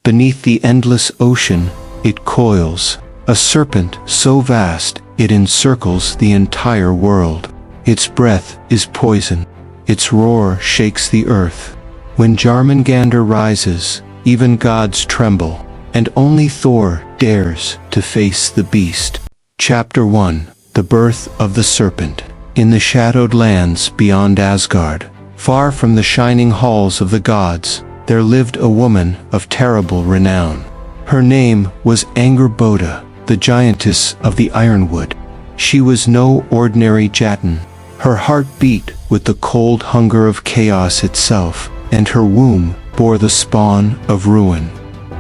Beneath the endless ocean, it coils, a serpent so vast it encircles the entire world. Its breath is poison, its roar shakes the earth. When Jörmungandr rises, even gods tremble, and only Thor dares to face the beast. Chapter 1: The Birth of the Serpent. In the shadowed lands beyond Asgard, far from the shining halls of the gods, there lived a woman of terrible renown. Her name was Angrboda, the giantess of the ironwood. She was no ordinary Jotun. Her heart beat with the cold hunger of chaos itself, and her womb bore the spawn of ruin.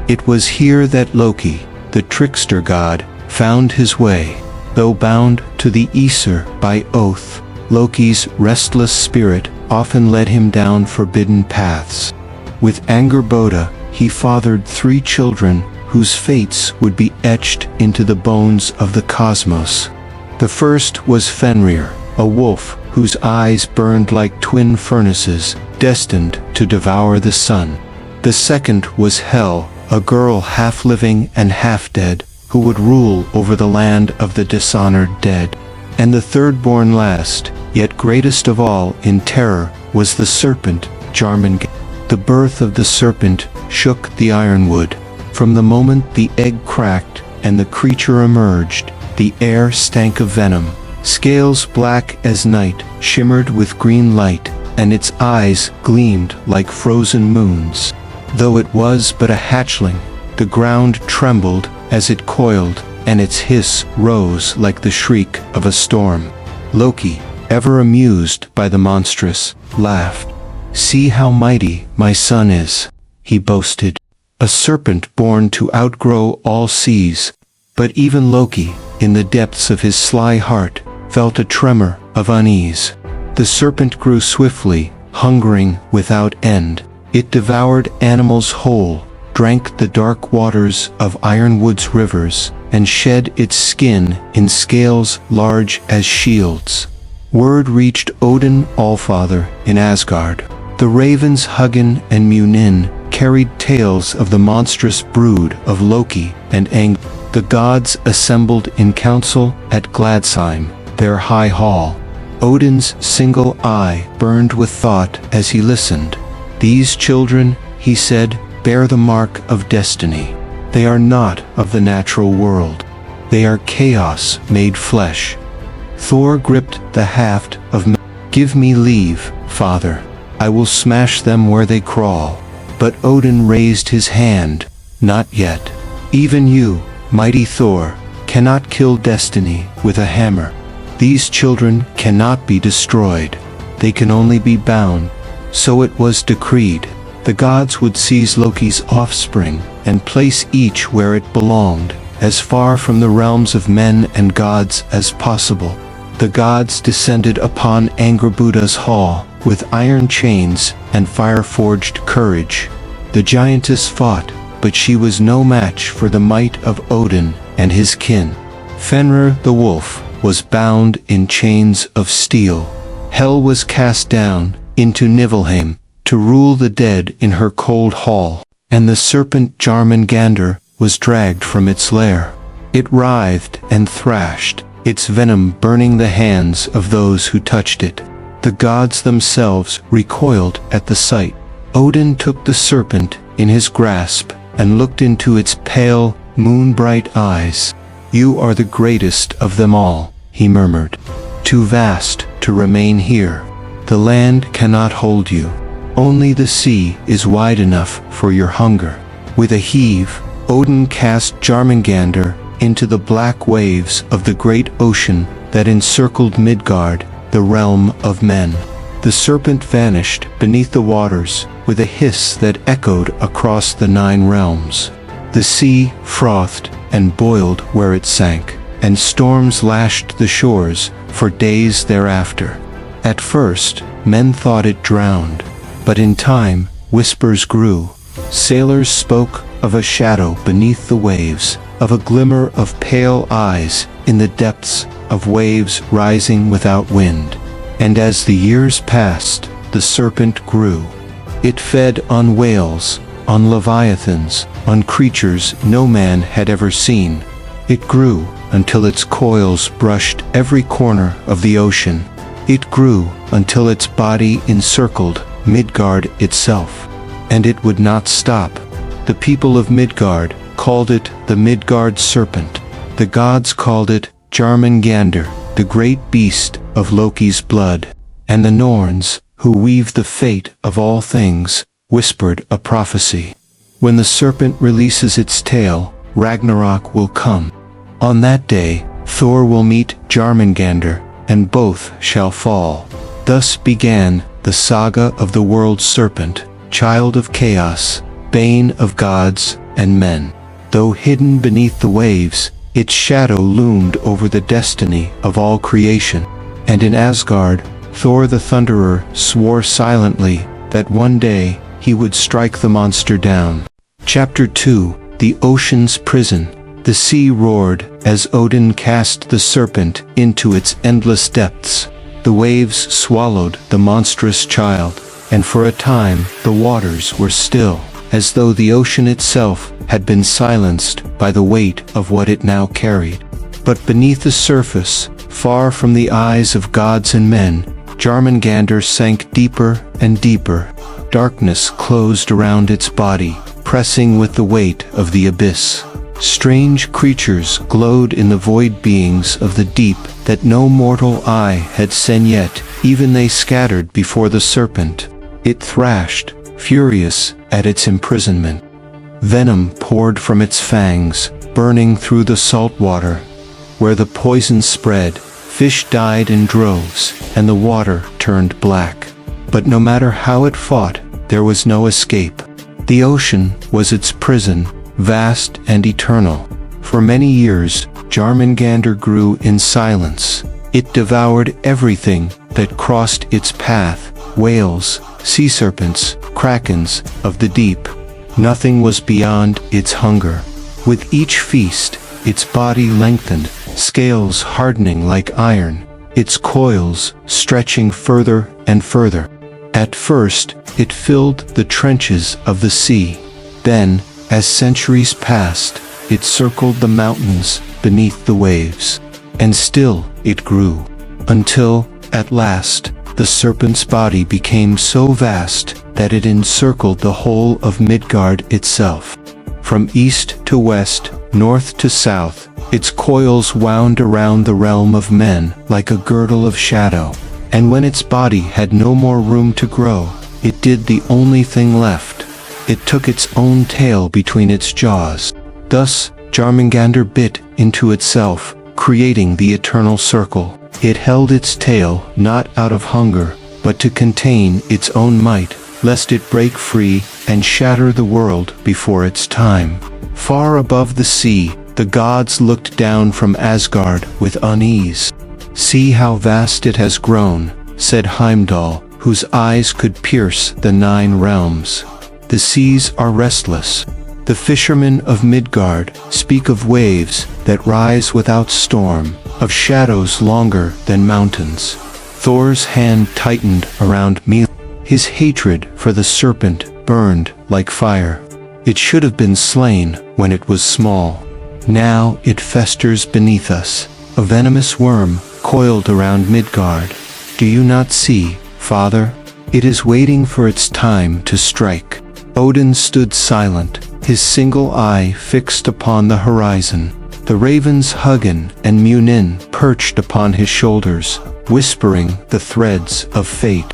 It was here that Loki, the trickster god, found his way. Though bound to the Aesir by oath, Loki's restless spirit often led him down forbidden paths. With Angrboda, he fathered 3 children whose fates would be etched into the bones of the cosmos. The first was Fenrir, a wolf whose eyes burned like twin furnaces, destined to devour the sun. The second was Hel, a girl half living and half dead, who would rule over the land of the dishonored dead. And the third born last, yet greatest of all in terror, was the serpent, Jörmungandr. The birth of the serpent shook the ironwood. From the moment the egg cracked and the creature emerged, the air stank of venom. Scales black as night shimmered with green light, and its eyes gleamed like frozen moons. Though it was but a hatchling, the ground trembled as it coiled, and its hiss rose like the shriek of a storm. Loki, ever amused by the monstrous, laughed. "See how mighty my son is," he boasted. "A serpent born to outgrow all seas." But even Loki, in the depths of his sly heart, felt a tremor of unease. The serpent grew swiftly, hungering without end. It devoured animals whole, drank the dark waters of Ironwood's rivers, and shed its skin in scales large as shields. Word reached Odin Allfather in Asgard. The ravens Hugin and Munin carried tales of the monstrous brood of Loki and Ang. The gods assembled in council at Gladsheim, their high hall. Odin's single eye burned with thought as he listened. "These children," he said, "bear the mark of destiny. They are not of the natural world. They are chaos made flesh." Thor gripped the haft of "Give me leave, father. I will smash them where they crawl." But Odin raised his hand. "Not yet. Even you, mighty Thor, cannot kill destiny with a hammer. These children cannot be destroyed. They can only be bound." So it was decreed. The gods would seize Loki's offspring and place each where it belonged, as far from the realms of men and gods as possible. The gods descended upon Angrboda's hall with iron chains and fire-forged courage. The giantess fought, but she was no match for the might of Odin and his kin. Fenrir the wolf was bound in chains of steel. Hel was cast down into Niflheim to rule the dead in her cold hall, and the serpent Jörmungandr was dragged from its lair. It writhed and thrashed, its venom burning the hands of those who touched it. The gods themselves recoiled at the sight. Odin took the serpent in his grasp and looked into its pale, moon-bright eyes. "You are the greatest of them all," he murmured. "Too vast to remain here. The land cannot hold you. Only the sea is wide enough for your hunger." With a heave, Odin cast Jörmungandr into the black waves of the great ocean that encircled Midgard, the realm of men. The serpent vanished beneath the waters with a hiss that echoed across the 9 realms. The sea frothed and boiled where it sank, and storms lashed the shores for days thereafter. At first, men thought it drowned, but in time, whispers grew. Sailors spoke of a shadow beneath the waves, of a glimmer of pale eyes in the depths of waves rising without wind. And as the years passed, the serpent grew. It fed on whales, on leviathans, on creatures no man had ever seen. It grew until its coils brushed every corner of the ocean. It grew until its body encircled Midgard itself. And it would not stop. The people of Midgard called it the Midgard Serpent. The gods called it Jörmungandr, the great beast of Loki's blood. And the Norns, who weave the fate of all things, whispered a prophecy. When the serpent releases its tail, Ragnarok will come. On that day, Thor will meet Jörmungandr, and both shall fall. Thus began the saga of the World Serpent, child of chaos, bane of gods and men. Though hidden beneath the waves, its shadow loomed over the destiny of all creation. And in Asgard, Thor the Thunderer swore silently that one day he would strike the monster down. Chapter 2: The Ocean's Prison. The sea roared as Odin cast the serpent into its endless depths. The waves swallowed the monstrous child, and for a time the waters were still, as though the ocean itself had been silenced by the weight of what it now carried. But beneath the surface, far from the eyes of gods and men, Jörmungandr sank deeper and deeper. Darkness closed around its body, pressing with the weight of the abyss. Strange creatures glowed in the void beings of the deep that no mortal eye had seen yet. Even they scattered before the serpent. It thrashed, furious at its imprisonment. Venom poured from its fangs, burning through the salt water. Where the poison spread, fish died in droves, and the water turned black. But no matter how it fought, there was no escape. The ocean was its prison, vast and eternal. For many years, Jörmungandr grew in silence. It devoured everything that crossed its path: whales, sea serpents, krakens of the deep. Nothing was beyond its hunger. With each feast, its body lengthened, scales hardening like iron, its coils stretching further and further. At first, it filled the trenches of the sea. Then, as centuries passed, it circled the mountains beneath the waves. And still it grew, until, at last, the serpent's body became so vast that it encircled the whole of Midgard itself. From east to west, north to south, its coils wound around the realm of men like a girdle of shadow. And when its body had no more room to grow, it did the only thing left. It took its own tail between its jaws. Thus, Jörmungandr bit into itself, creating the eternal circle. It held its tail not out of hunger, but to contain its own might, lest it break free and shatter the world before its time. Far above the sea, the gods looked down from Asgard with unease. "See how vast it has grown," said Heimdall, whose eyes could pierce the 9 realms. "The seas are restless. The fishermen of Midgard speak of waves that rise without storm, of shadows longer than mountains." Thor's hand tightened around me. His hatred for the serpent burned like fire. It should have been slain when it was small. Now it festers beneath us, a venomous worm coiled around Midgard. Do you not see, Father? It is waiting for its time to strike. Odin stood silent, his single eye fixed upon the horizon. The ravens Hugin and Munin perched upon his shoulders, whispering the threads of fate.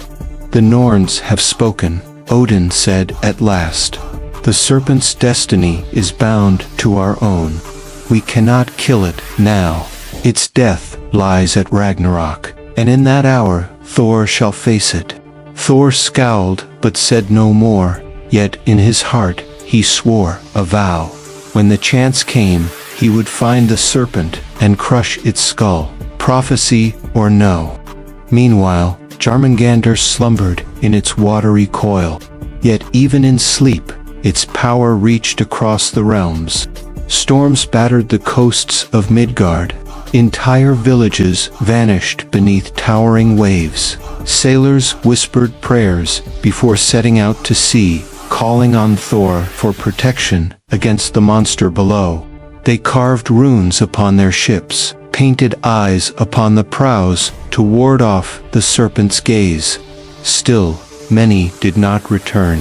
"The Norns have spoken," Odin said at last. "The serpent's destiny is bound to our own. We cannot kill it now. Its death lies at Ragnarok, and in that hour Thor shall face it." Thor scowled but said no more, yet in his heart he swore a vow. When the chance came, he would find the serpent and crush its skull, prophecy or no. Meanwhile, Jörmungandr slumbered in its watery coil. Yet even in sleep, its power reached across the realms. Storms battered the coasts of Midgard. Entire villages vanished beneath towering waves. Sailors whispered prayers before setting out to sea, calling on Thor for protection against the monster below. They carved runes upon their ships, painted eyes upon the prows to ward off the serpent's gaze. Still, many did not return.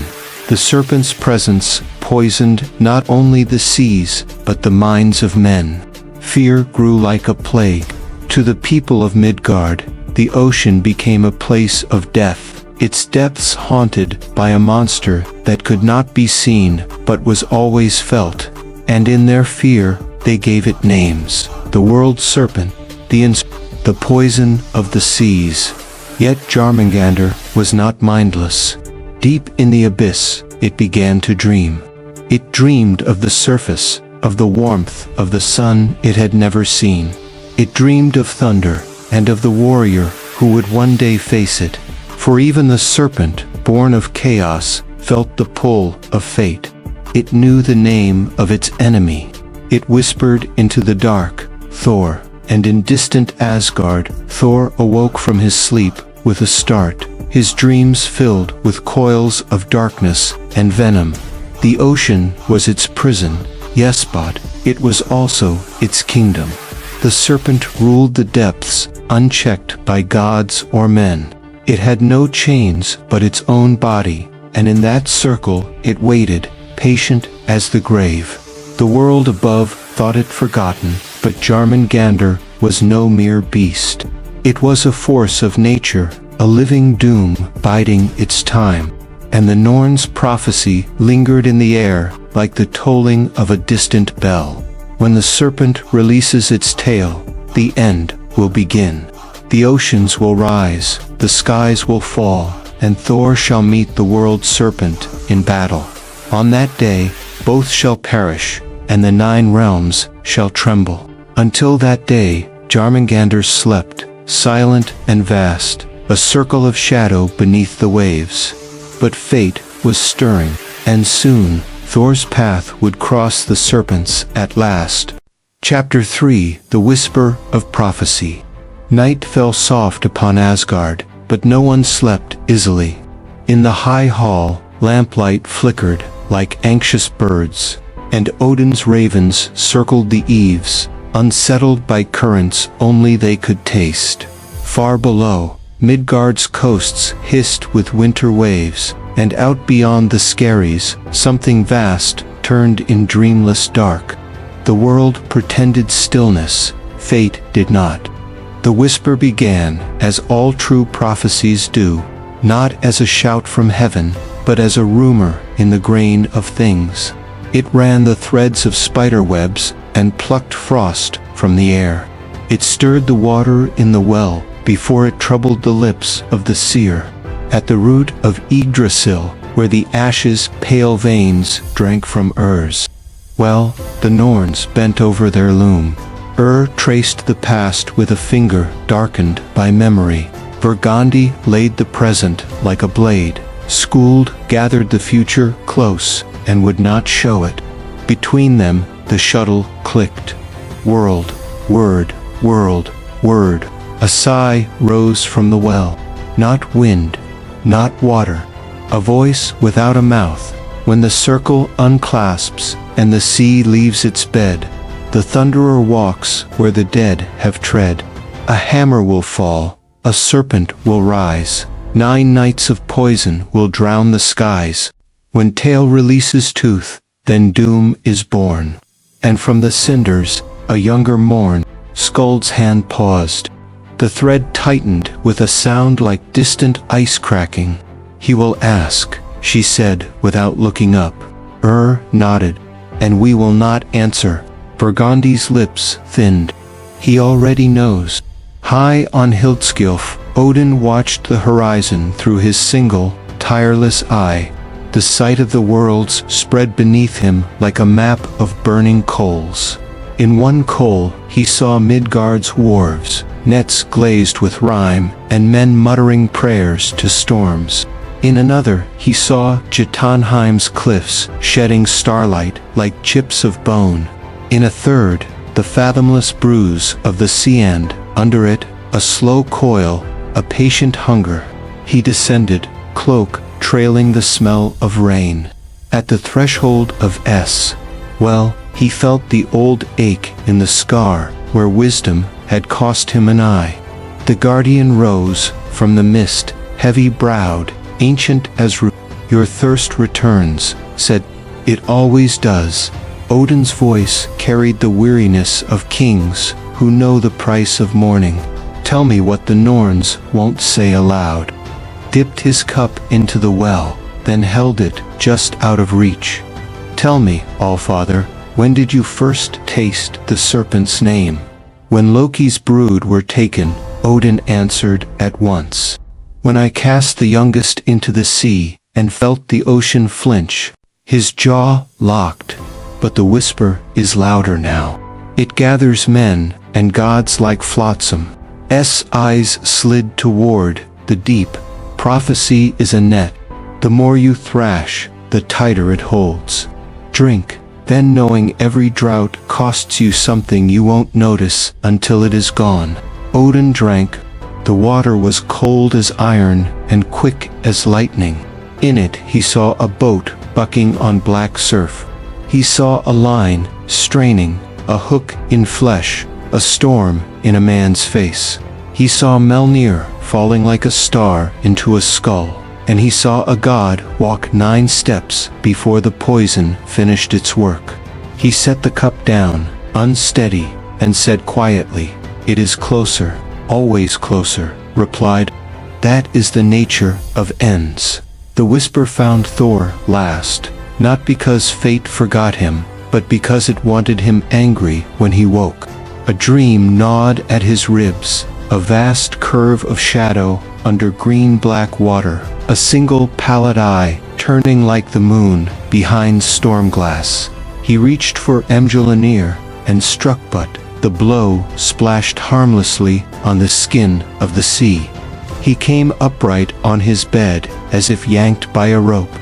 The serpent's presence poisoned not only the seas, but the minds of men. Fear grew like a plague. To the people of Midgard, the ocean became a place of death, its depths haunted by a monster that could not be seen but was always felt. And in their fear, they gave it names. The World Serpent, the poison of the seas. Yet Jörmungandr was not mindless. Deep in the abyss, it began to dream. It dreamed of the surface, of the warmth of the sun it had never seen. It dreamed of thunder, and of the warrior who would one day face it. For even the serpent, born of chaos, felt the pull of fate. It knew the name of its enemy. It whispered into the dark, Thor, and in distant Asgard, Thor awoke from his sleep with a start, his dreams filled with coils of darkness and venom. The ocean was its prison, yes, but it was also its kingdom. The serpent ruled the depths, unchecked by gods or men. It had no chains but its own body, and in that circle it waited, patient as the grave. The world above thought it forgotten, but Jörmungandr was no mere beast. It was a force of nature, a living doom biding its time. And the Norns' prophecy lingered in the air like the tolling of a distant bell. When the serpent releases its tail, the end will begin. The oceans will rise, the skies will fall, and Thor shall meet the World Serpent in battle. On that day, both shall perish, and the 9 realms shall tremble. Until that day, Jörmungandr slept, silent and vast, a circle of shadow beneath the waves. But fate was stirring, and soon, Thor's path would cross the serpent's at last. Chapter 3: The Whisper of Prophecy. Night fell soft upon Asgard, but no one slept easily. In the high hall, lamplight flickered like anxious birds, and Odin's ravens circled the eaves, unsettled by currents only they could taste. Far below, Midgard's coasts hissed with winter waves, and out beyond the skerries, something vast turned in dreamless dark. The world pretended stillness, fate did not. The whisper began, as all true prophecies do, not as a shout from heaven, but as a rumor in the grain of things. It ran the threads of spiderwebs and plucked frost from the air. It stirred the water in the well before it troubled the lips of the seer. At the root of Yggdrasil, where the ashes' pale veins drank from Ur's. Well, the Norns bent over their loom. Traced the past with a finger darkened by memory. Burgundy laid the present like a blade. Skuld gathered the future close and would not show it. Between them, the shuttle clicked. World, word, world, word. A sigh rose from the well. Not wind, not water. A voice without a mouth. When the circle unclasps and the sea leaves its bed, the thunderer walks where the dead have tread. A hammer will fall, a serpent will rise. 9 nights of poison will drown the skies. When tail releases tooth, then doom is born. And from the cinders, a younger morn, Skuld's hand paused. The thread tightened with a sound like distant ice cracking. He will ask, she said without looking up. Nodded. And we will not answer. Burgundy's lips thinned. He already knows. High on Hildskilf, Odin watched the horizon through his single, tireless eye. The sight of the worlds spread beneath him like a map of burning coals. In one coal, he saw Midgard's wharves, nets glazed with rime, and men muttering prayers to storms. In another, he saw Jotunheim's cliffs shedding starlight like chips of bone. In a third, the fathomless bruise of the sea, and under it, a slow coil, a patient hunger. He descended, cloak trailing the smell of rain. At the threshold of S, well, he felt the old ache in the scar where wisdom had cost him an eye. The guardian rose from the mist, heavy-browed, ancient as your thirst returns, said, it always does. Odin's voice carried the weariness of kings who know the price of mourning. Tell me what the Norns won't say aloud. Dipped his cup into the well, then held it just out of reach. Tell me, Allfather, when did you first taste the serpent's name? When Loki's brood were taken, Odin answered at once. When I cast the youngest into the sea, and felt the ocean flinch, his jaw locked, but the whisper is louder now. It gathers men and gods like flotsam. Eyes slid toward the deep. Prophecy is a net. The more you thrash, the tighter it holds. Drink, then knowing every drought costs you something you won't notice until it is gone. Odin drank. The water was cold as iron and quick as lightning. In it he saw a boat bucking on black surf. He saw a line straining, a hook in flesh, a storm in a man's face. He saw Melnir falling like a star into a skull, and he saw a god walk 9 steps before the poison finished its work. He set the cup down, unsteady, and said quietly, "It is closer, always closer," replied. That is the nature of ends. The whisper found Thor last, not because fate forgot him, but because it wanted him angry when he woke. A dream gnawed at his ribs, a vast curve of shadow under green-black water, a single pallid eye turning like the moon behind storm glass. He reached for Mjolnir and struck, but the blow splashed harmlessly on the skin of the sea. He came upright on his bed as if yanked by a rope.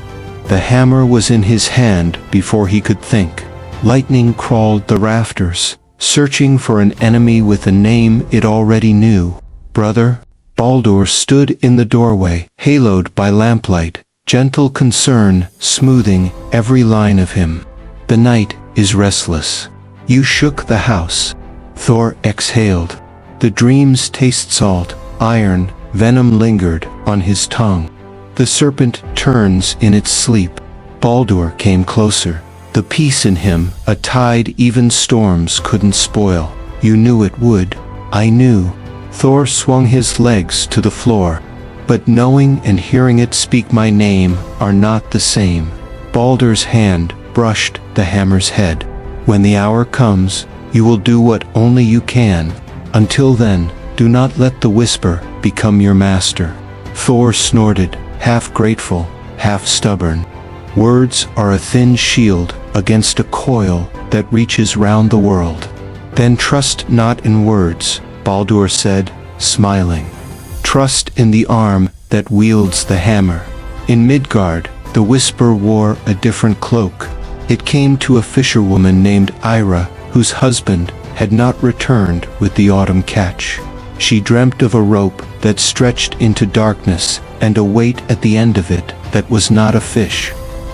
The hammer was in his hand before he could think. Lightning crawled the rafters, searching for an enemy with a name it already knew. Brother. Baldur stood in the doorway, haloed by lamplight, gentle concern smoothing every line of him. The night is restless. You shook the house. Thor exhaled. The dreams taste salt, iron, venom lingered on his tongue. The serpent turns in its sleep. Baldur came closer. The peace in him, a tide even storms couldn't spoil. You knew it would. I knew. Thor swung his legs to the floor. But knowing and hearing it speak my name are not the same. Baldur's hand brushed the hammer's head. When the hour comes, you will do what only you can. Until then, do not let the whisper become your master. Thor snorted, half grateful, half stubborn. Words are a thin shield against a coil that reaches round the world. Then trust not in words, Baldur said, smiling. Trust in the arm that wields the hammer. In Midgard, the whisper wore a different cloak. It came to a fisherwoman named Ira, whose husband had not returned with the autumn catch. She dreamt of a rope that stretched into darkness and a weight at the end of it that was not a fish.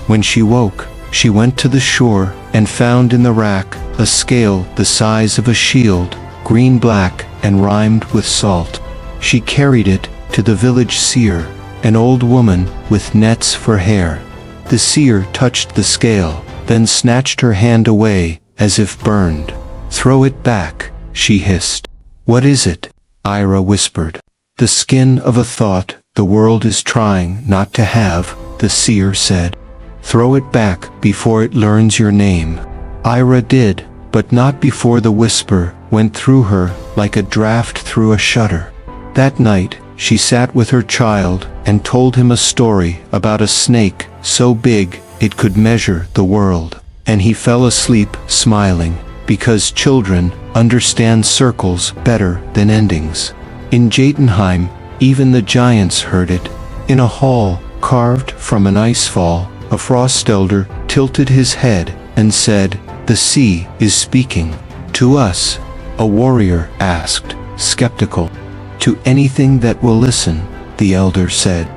When she woke, she went to the shore and found in the rack a scale the size of a shield, green-black and rimed with salt. She carried it to the village seer, an old woman with nets for hair. The seer touched the scale, then snatched her hand away as if burned. "Throw it back," she hissed. "What is it?" Ira whispered. "The skin of a thought the world is trying not to have," the seer said. "Throw it back before it learns your name." Ira did, but not before the whisper went through her like a draft through a shutter. That night, she sat with her child and told him a story about a snake so big it could measure the world. And he fell asleep smiling, because children understand circles better than endings. In Jotunheim, even the giants heard it. In a hall carved from an icefall, a frost elder tilted his head and said, "The sea is speaking." "To us?" a warrior asked, skeptical. "To anything that will listen," the elder said.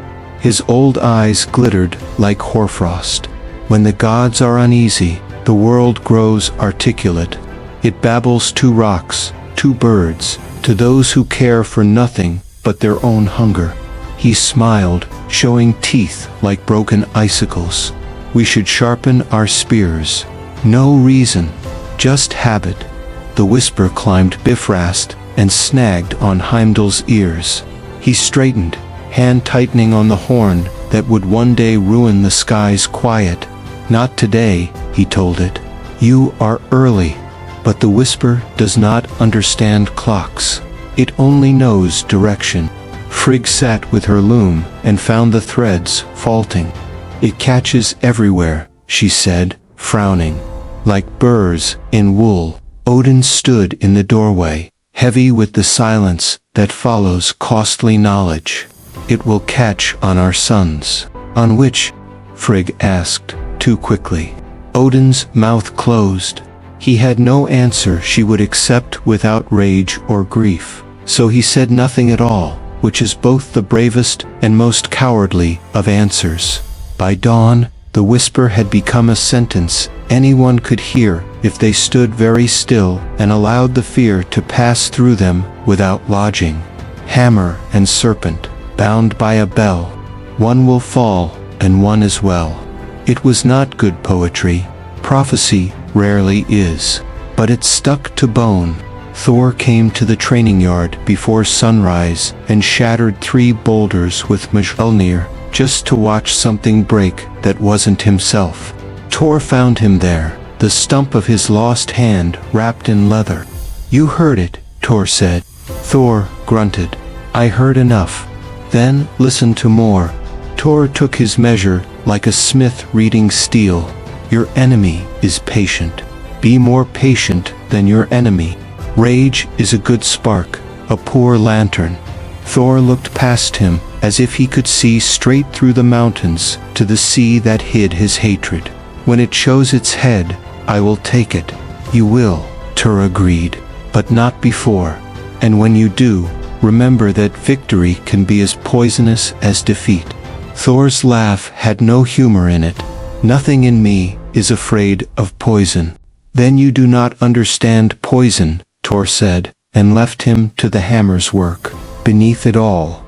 His old eyes glittered like hoarfrost. When the gods are uneasy, the world grows articulate. It babbles to rocks, to birds, to those who care for nothing but their own hunger. He smiled, showing teeth like broken icicles. We should sharpen our spears. No reason, just habit. The whisper climbed Bifrost and snagged on Heimdall's ears. He straightened, hand tightening on the horn that would one day ruin the sky's quiet. Not today, he told it. You are early. But the whisper does not understand clocks. It only knows direction. Frigg sat with her loom and found the threads faulting. It catches everywhere, she said, frowning. Like burrs in wool, Odin stood in the doorway, heavy with the silence that follows costly knowledge. It will catch on our sons. On which? Frigg asked, too quickly. Odin's mouth closed. He had no answer she would accept without rage or grief, so he said nothing at all, which is both the bravest and most cowardly of answers. By dawn, the whisper had become a sentence anyone could hear if they stood very still and allowed the fear to pass through them without lodging. Hammer and serpent, bound by a bell. One will fall, and one as well. It was not good poetry. Prophecy rarely is. But it stuck to bone. Thor came to the training yard before sunrise and shattered 3 boulders with Mjolnir just to watch something break that wasn't himself. Thor found him there, the stump of his lost hand wrapped in leather. You heard it, Thor said. Thor grunted. I heard enough. Then listen to more. Thor took his measure like a smith reading steel. Your enemy is patient. Be more patient than your enemy. Rage is a good spark, a poor lantern. Thor looked past him as if he could see straight through the mountains to the sea that hid his hatred. When it shows its head, I will take it. You will, Thor agreed, but not before. And when you do, remember that victory can be as poisonous as defeat. Thor's laugh had no humor in it. Nothing in me is afraid of poison. Then you do not understand poison, Thor said, and left him to the hammer's work. Beneath it all,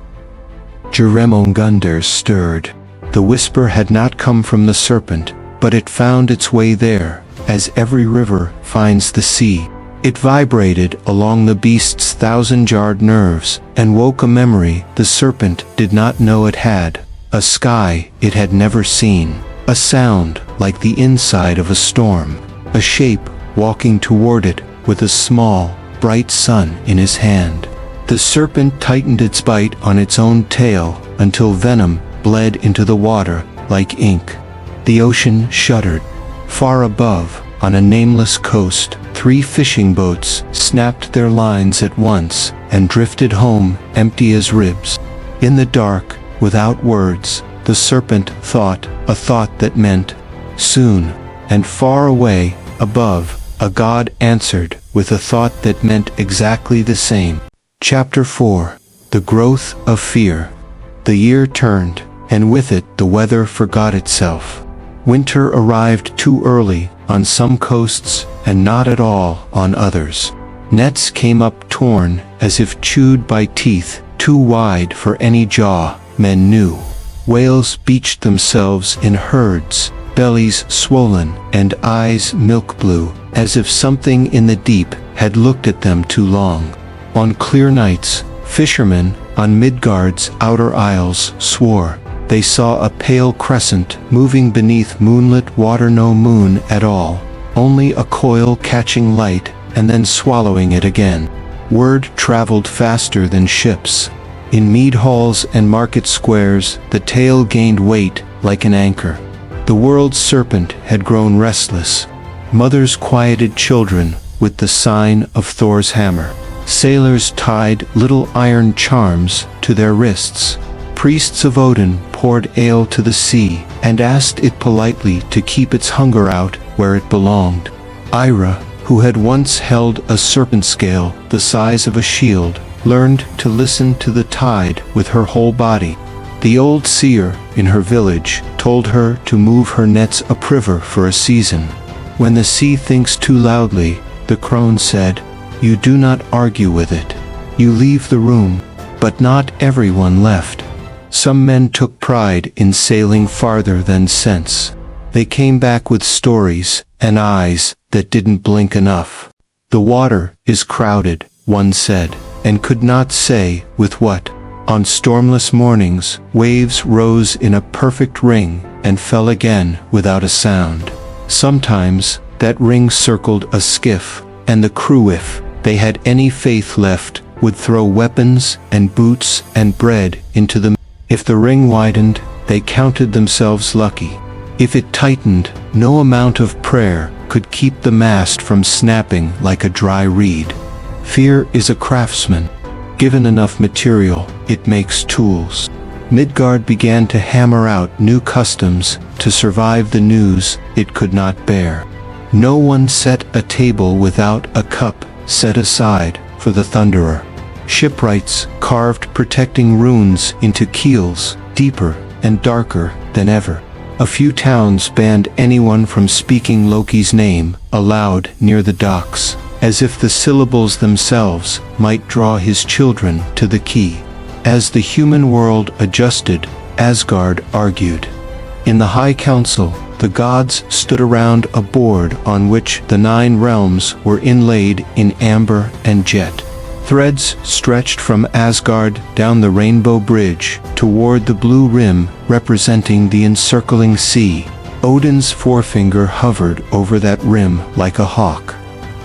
Jörmungandr stirred. The whisper had not come from the serpent, but it found its way there, as every river finds the sea. It vibrated along the beast's 1,000-yard nerves, and woke a memory the serpent did not know it had. A sky it had never seen. A sound like the inside of a storm. A shape walking toward it with a small, bright sun in his hand. The serpent tightened its bite on its own tail until venom bled into the water like ink. The ocean shuddered. Far above, on a nameless coast, 3 fishing boats snapped their lines at once and drifted home empty as ribs. In the dark, without words, the serpent thought a thought that meant soon, and far away, above, a god answered with a thought that meant exactly the same. Chapter 4. The Growth of Fear. The year turned, and with it the weather forgot itself. Winter arrived too early on some coasts and not at all on others. Nets came up torn as if chewed by teeth too wide for any jaw, men knew. Whales beached themselves in herds, bellies swollen and eyes milk blue, as if something in the deep had looked at them too long. On clear nights, fishermen on Midgard's outer isles swore they saw a pale crescent moving beneath moonlit water, no moon at all, only a coil catching light and then swallowing it again. Word traveled faster than ships. In mead halls and market squares, the tale gained weight like an anchor. The World Serpent had grown restless. Mothers quieted children with the sign of Thor's hammer. Sailors tied little iron charms to their wrists. Priests of Odin poured ale to the sea and asked it politely to keep its hunger out where it belonged. Ira, who had once held a serpent scale the size of a shield, learned to listen to the tide with her whole body. The old seer, in her village, told her to move her nets upriver for a season. When the sea thinks too loudly, the crone said, you do not argue with it. You leave the room. But not everyone left. Some men took pride in sailing farther than sense. They came back with stories and eyes that didn't blink enough. The water is crowded, one said, and could not say with what. On stormless mornings, waves rose in a perfect ring and fell again without a sound. Sometimes, that ring circled a skiff, and the crew, if they had any faith left, would throw weapons and boots and bread into them. If the ring widened, they counted themselves lucky. If it tightened, no amount of prayer could keep the mast from snapping like a dry reed. Fear is a craftsman. Given enough material, it makes tools. Midgard began to hammer out new customs to survive the news it could not bear. No one set a table without a cup set aside for the thunderer. Shipwrights carved protecting runes into keels, deeper and darker than ever. A few towns banned anyone from speaking Loki's name aloud near the docks, as if the syllables themselves might draw his children to the quay. As the human world adjusted, Asgard argued. In the High Council, the gods stood around a board on which the 9 realms were inlaid in amber and jet. Threads stretched from Asgard down the rainbow bridge toward the blue rim representing the encircling sea. Odin's forefinger hovered over that rim like a hawk.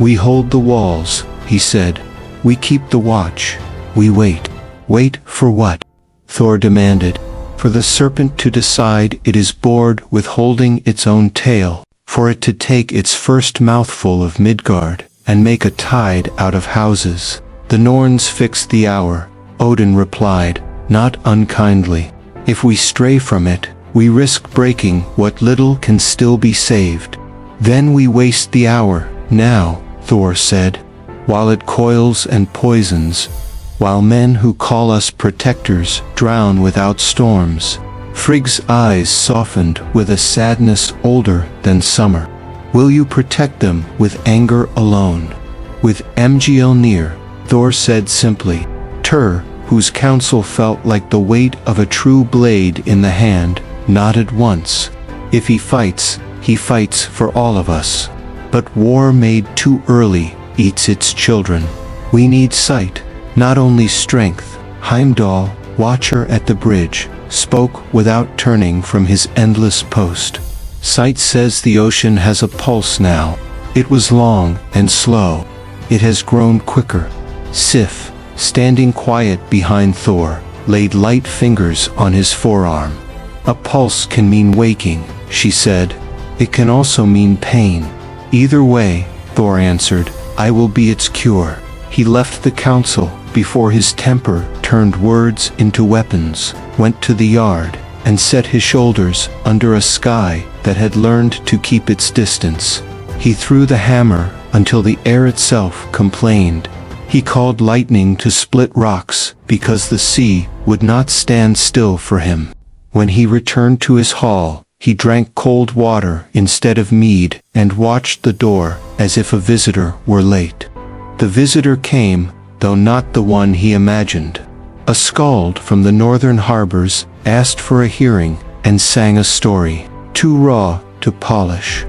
We hold the walls, he said. We keep the watch. We wait. Wait for what? Thor demanded. For the serpent to decide it is bored with holding its own tail, for it to take its first mouthful of Midgard and make a tide out of houses. The Norns fixed the hour, Odin replied, not unkindly. If we stray from it, we risk breaking what little can still be saved. Then we waste the hour, now, Thor said, while it coils and poisons, while men who call us protectors drown without storms. Frigg's eyes softened with a sadness older than summer. Will you protect them with anger alone? With Mjolnir, Thor said simply. Tyr, whose counsel felt like the weight of a true blade in the hand, nodded once. If he fights for all of us. But war made too early eats its children. We need sight, not only strength. Heimdall, watcher at the bridge, spoke without turning from his endless post. Sight says the ocean has a pulse now. It was long and slow. It has grown quicker. Sif, standing quiet behind Thor, laid light fingers on his forearm. A pulse can mean waking, she said. It can also mean pain. Either way, Thor answered, I will be its cure. He left the council before his temper turned words into weapons, went to the yard, and set his shoulders under a sky that had learned to keep its distance. He threw the hammer until the air itself complained. He called lightning to split rocks because the sea would not stand still for him. When he returned to his hall, he drank cold water instead of mead and watched the door as if a visitor were late. The visitor came, though not the one he imagined. A skald from the northern harbors asked for a hearing and sang a story, too raw to polish.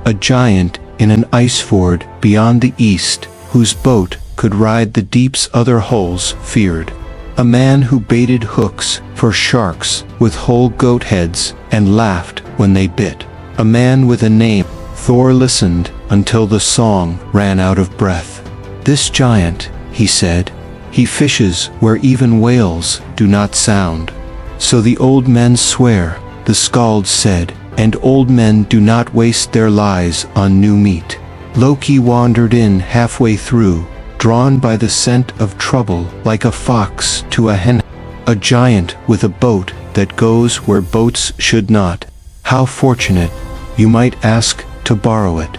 A giant in an ice ford beyond the east, whose boat could ride the deep's other holes, feared. A man who baited hooks for sharks with whole goat heads and laughed when they bit. A man with a name. Thor listened until the song ran out of breath. This giant, he said, he fishes where even whales do not sound. So the old men swear, the skald said, and old men do not waste their lives on new meat. Loki wandered in halfway through, drawn by the scent of trouble like a fox to a hen. A giant with a boat that goes where boats should not. How fortunate, you might ask, to borrow it.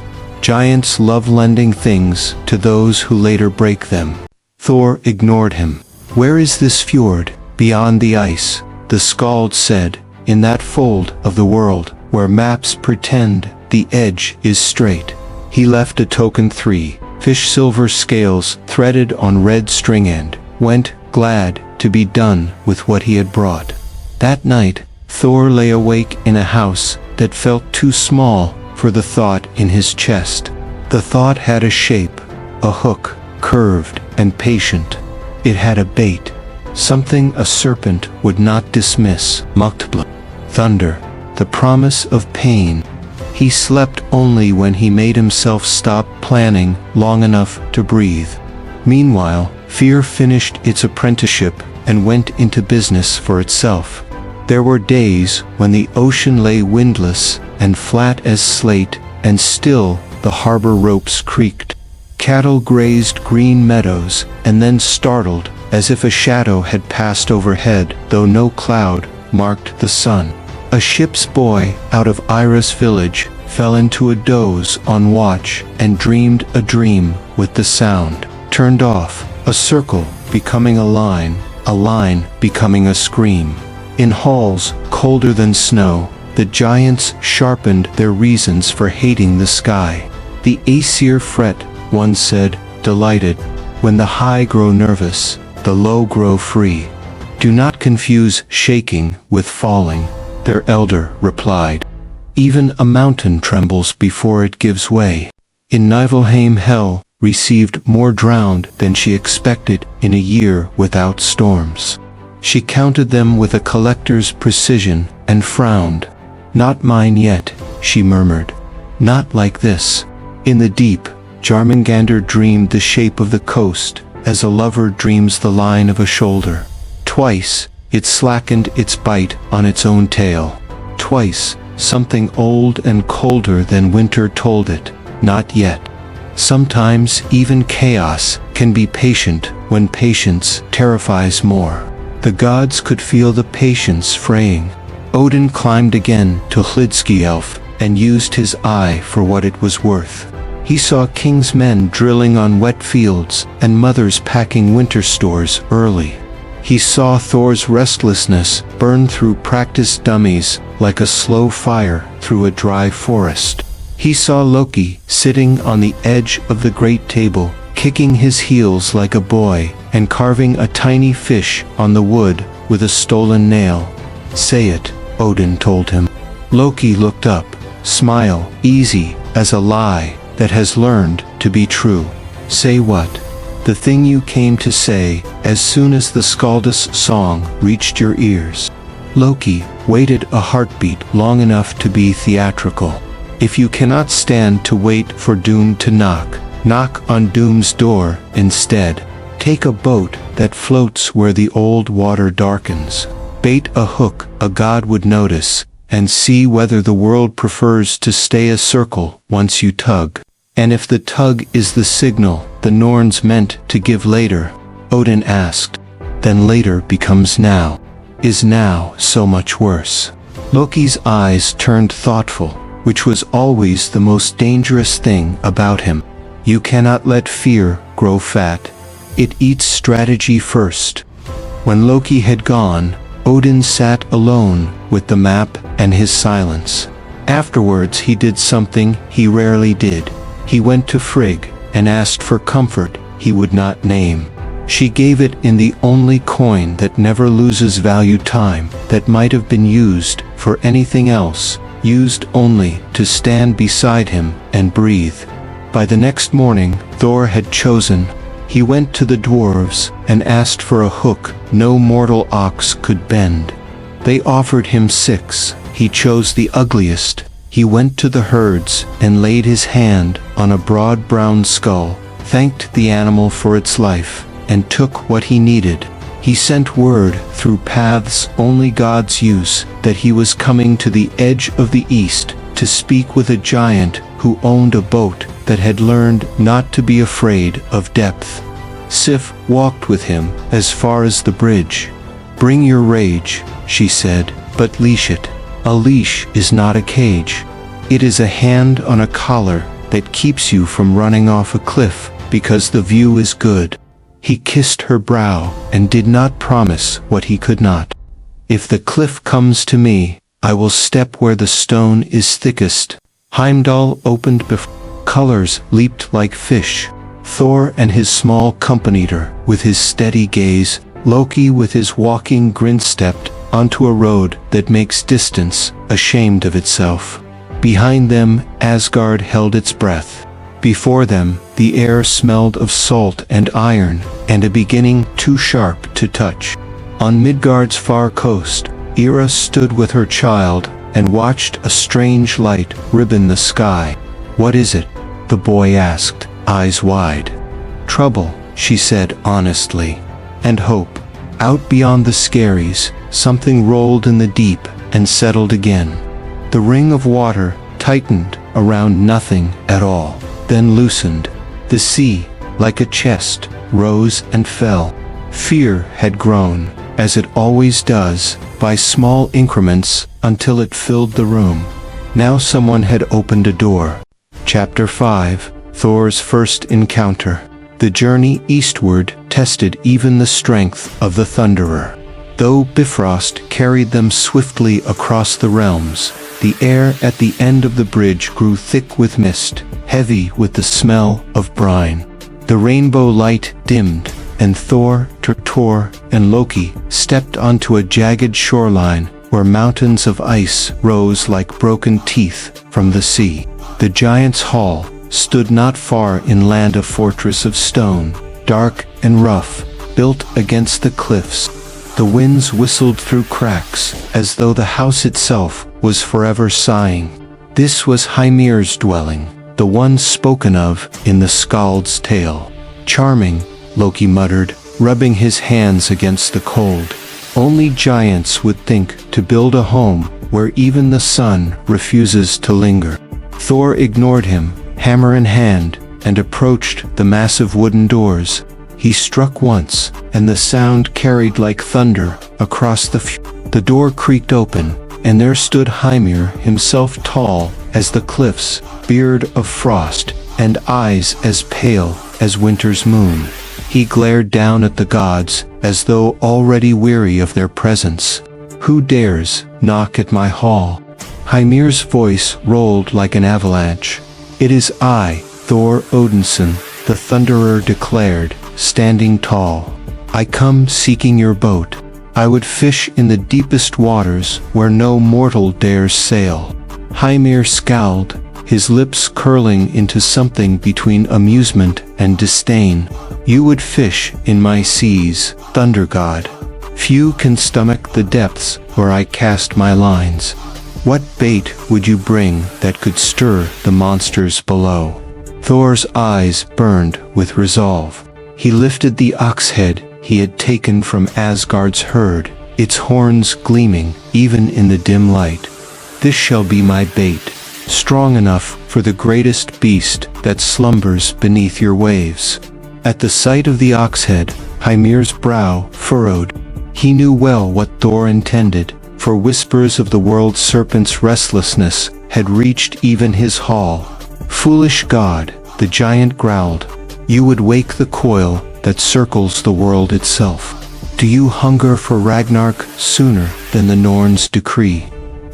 Giants love lending things to those who later break them. Thor ignored him. Where is this fjord, beyond the ice? the skald said, in that fold of the world where maps pretend the edge is straight. He left a token 3, fish silver scales threaded on red string end, went, glad to be done with what he had brought. That night, Thor lay awake in a house that felt too small for the thought in his chest. The thought had a shape, a hook, curved and patient. It had a bait, something a serpent would not dismiss. Muktbla. Thunder, the promise of pain. He slept only when he made himself stop planning long enough to breathe. Meanwhile, fear finished its apprenticeship and went into business for itself. There were days when the ocean lay windless and flat as slate, and still the harbor ropes creaked. Cattle grazed green meadows, and then startled, as if a shadow had passed overhead, though no cloud marked the sun. A ship's boy out of Ira's village fell into a doze on watch and dreamed a dream with the sound turned off, a circle becoming a line becoming a scream. In halls colder than snow, the giants sharpened their reasons for hating the sky. The Aesir fret, one said, delighted. When the high grow nervous, the low grow free. Do not confuse shaking with falling, their elder replied. Even a mountain trembles before it gives way. In Niflheim hell received more drowned than she expected in a year without storms. She counted them with a collector's precision and frowned. Not mine yet, she murmured. Not like this. In the deep, Jörmungandr dreamed the shape of the coast, as a lover dreams the line of a shoulder. Twice, it slackened its bite on its own tail. Twice, something old and colder than winter told it, not yet. Sometimes even chaos can be patient when patience terrifies more. The gods could feel the patience fraying. Odin climbed again to Hlidskjalf and used his eye for what it was worth. He saw king's men drilling on wet fields and mothers packing winter stores early. He saw Thor's restlessness burn through practiced dummies like a slow fire through a dry forest. He saw Loki sitting on the edge of the great table, kicking his heels like a boy and carving a tiny fish on the wood with a stolen nail. Say it, Odin told him. Loki looked up, smile easy as a lie that has learned to be true. Say what? The thing you came to say as soon as the Skaldis song reached your ears. Loki waited a heartbeat long enough to be theatrical. If you cannot stand to wait for doom to knock, knock on doom's door instead. Take a boat that floats where the old water darkens. Bait a hook a god would notice, and see whether the world prefers to stay a circle once you tug. And if the tug is the signal the Norns meant to give later, Odin asked, then later becomes now. Is now so much worse? Loki's eyes turned thoughtful, which was always the most dangerous thing about him. You cannot let fear grow fat. It eats strategy first. When Loki had gone, Odin sat alone with the map and his silence. Afterwards he did something he rarely did. He went to Frigg and asked for comfort he would not name. She gave it in the only coin that never loses value, time that might have been used for anything else, used only to stand beside him and breathe. By the next morning, Thor had chosen. He went to the dwarves and asked for a hook no mortal ox could bend. They offered him 6. He chose the ugliest. He went to the herds and laid his hand on a broad brown skull, thanked the animal for its life, and took what he needed. He sent word through paths only gods use that he was coming to the edge of the east to speak with a giant who owned a boat that had learned not to be afraid of depth. Sif walked with him as far as the bridge. Bring your rage, she said, but leash it. A leash is not a cage. It is a hand on a collar that keeps you from running off a cliff because the view is good. He kissed her brow and did not promise what he could not. If the cliff comes to me, I will step where the stone is thickest. Heimdall opened before. Colors leaped like fish. Thor and his small companion with his steady gaze, Loki with his walking grin stepped onto a road that makes distance ashamed of itself. Behind them, Asgard held its breath. Before them, the air smelled of salt and iron, and a beginning too sharp to touch. On Midgard's far coast, Hera stood with her child and watched a strange light ribbon the sky. "What is it?" the boy asked, eyes wide. "Trouble," she said honestly. "And hope." Out beyond the skerries, something rolled in the deep and settled again. The ring of water tightened around nothing at all, then loosened. The sea, like a chest, rose and fell. Fear had grown, as it always does, by small increments until it filled the room. Now someone had opened a door. Chapter 5, Thor's First Encounter. The journey eastward tested even the strength of the Thunderer. Though Bifrost carried them swiftly across the realms, the air at the end of the bridge grew thick with mist, heavy with the smell of brine. The rainbow light dimmed, and Thor, Tur, and Loki stepped onto a jagged shoreline where mountains of ice rose like broken teeth from the sea. The giant's hall stood not far inland, a fortress of stone, dark and rough, built against the cliffs. The winds whistled through cracks, as though the house itself was forever sighing. This was Hymir's dwelling, the one spoken of in the Skald's tale. "Charming," Loki muttered, rubbing his hands against the cold. "Only giants would think to build a home where even the sun refuses to linger." Thor ignored him, hammer in hand, and approached the massive wooden doors. He struck once, and the sound carried like thunder across the door creaked open, and there stood Hymir himself, tall as the cliffs, beard of frost, and eyes as pale as winter's moon. He glared down at the gods, as though already weary of their presence. "Who dares knock at my hall?" Hymir's voice rolled like an avalanche. "It is I, Thor Odinson," the Thunderer declared, standing tall. "I come seeking your boat. I would fish in the deepest waters where no mortal dares sail." Hymir scowled, his lips curling into something between amusement and disdain. "You would fish in my seas, Thunder God. Few can stomach the depths where I cast my lines. What bait would you bring that could stir the monsters below?" Thor's eyes burned with resolve. He lifted the ox head he had taken from Asgard's herd, its horns gleaming even in the dim light. "This shall be my bait, strong enough for the greatest beast that slumbers beneath your waves." At the sight of the ox head, Hymir's brow furrowed. He knew well what Thor intended, for whispers of the World Serpent's restlessness had reached even his hall. "Foolish god," the giant growled, "you would wake the coil that circles the world itself. Do you hunger for Ragnarok sooner than the Norns decree?"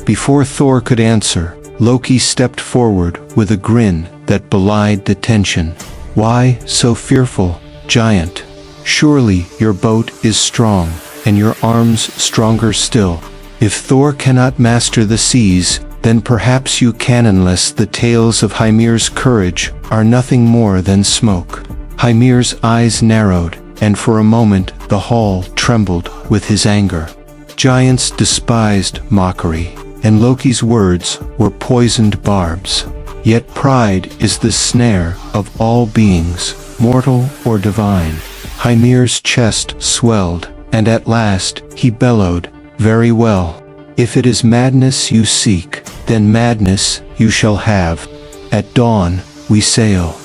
Before Thor could answer, Loki stepped forward with a grin that belied the tension. "Why so fearful, giant? Surely your boat is strong, and your arms stronger still. If Thor cannot master the seas, then perhaps you can, unless the tales of Hymir's courage are nothing more than smoke." Hymir's eyes narrowed, and for a moment the hall trembled with his anger. Giants despised mockery, and Loki's words were poisoned barbs. Yet pride is the snare of all beings, mortal or divine. Hymir's chest swelled, and at last he bellowed, "Very well. If it is madness you seek, then madness you shall have. At dawn, we sail."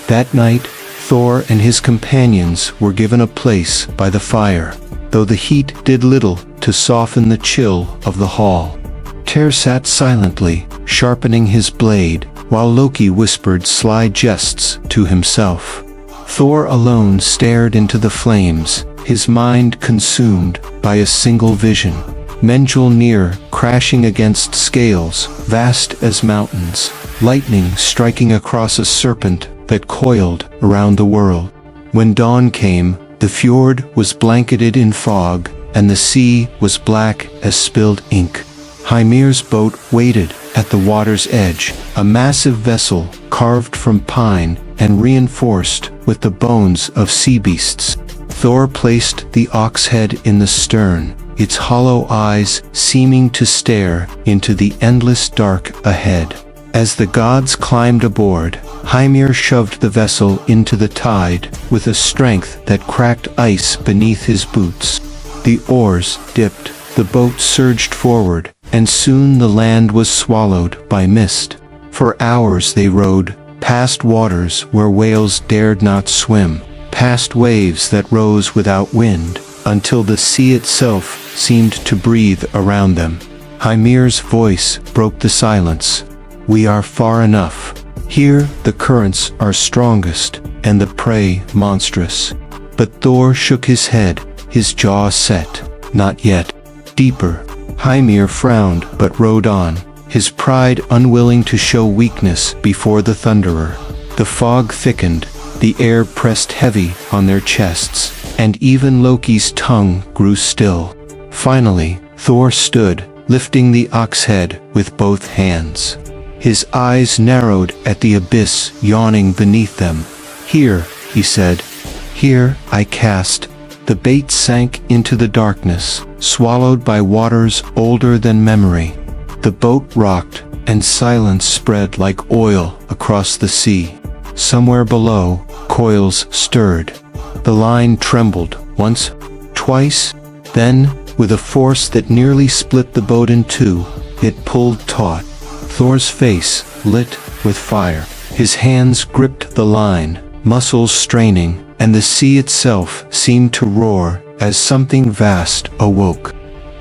That night, Thor and his companions were given a place by the fire, though the heat did little to soften the chill of the hall. Tyr sat silently, sharpening his blade, while Loki whispered sly jests to himself. Thor alone stared into the flames, his mind consumed by a single vision. Mjolnir crashing against scales vast as mountains, lightning striking across a serpent that coiled around the world. When dawn came, the fjord was blanketed in fog, and the sea was black as spilled ink. Hymir's boat waited at the water's edge, a massive vessel carved from pine and reinforced with the bones of sea beasts. Thor placed the ox head in the stern, its hollow eyes seeming to stare into the endless dark ahead. As the gods climbed aboard, Hymir shoved the vessel into the tide with a strength that cracked ice beneath his boots. The oars dipped, the boat surged forward, and soon the land was swallowed by mist. For hours they rowed, past waters where whales dared not swim, past waves that rose without wind, until the sea itself seemed to breathe around them. Hymir's voice broke the silence. "We are far enough. Here the currents are strongest, and the prey monstrous." But Thor shook his head, his jaw set. "Not yet." Deeper. Hymir frowned but rowed on, his pride unwilling to show weakness before the thunderer. The fog thickened, the air pressed heavy on their chests, and even Loki's tongue grew still. Finally, Thor stood, lifting the ox head with both hands. His eyes narrowed at the abyss yawning beneath them. "Here," he said. "Here I cast." The bait sank into the darkness, swallowed by waters older than memory. The boat rocked, and silence spread like oil across the sea. Somewhere below, coils stirred. The line trembled once, twice, then, with a force that nearly split the boat in two, it pulled taut. Thor's face lit with fire. His hands gripped the line, muscles straining, and the sea itself seemed to roar as something vast awoke.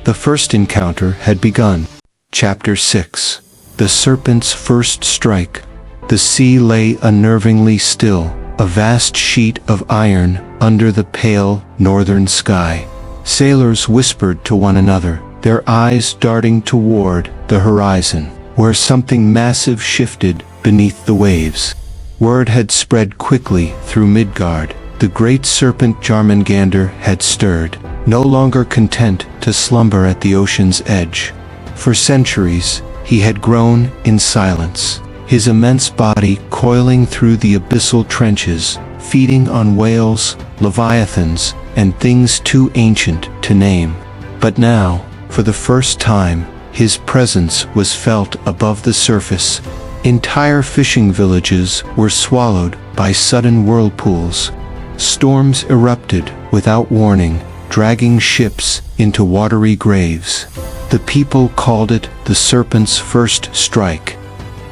The first encounter had begun. Chapter 6. The Serpent's First Strike. The sea lay unnervingly still, a vast sheet of iron under the pale northern sky. Sailors whispered to one another, their eyes darting toward the horizon, where something massive shifted beneath the waves. Word had spread quickly through Midgard. The great serpent Jörmungandr had stirred, no longer content to slumber at the ocean's edge. For centuries, he had grown in silence, his immense body coiling through the abyssal trenches, feeding on whales, leviathans, and things too ancient to name. But now, for the first time, his presence was felt above the surface. Entire fishing villages were swallowed by sudden whirlpools. Storms erupted without warning, dragging ships into watery graves. The people called it the Serpent's First Strike.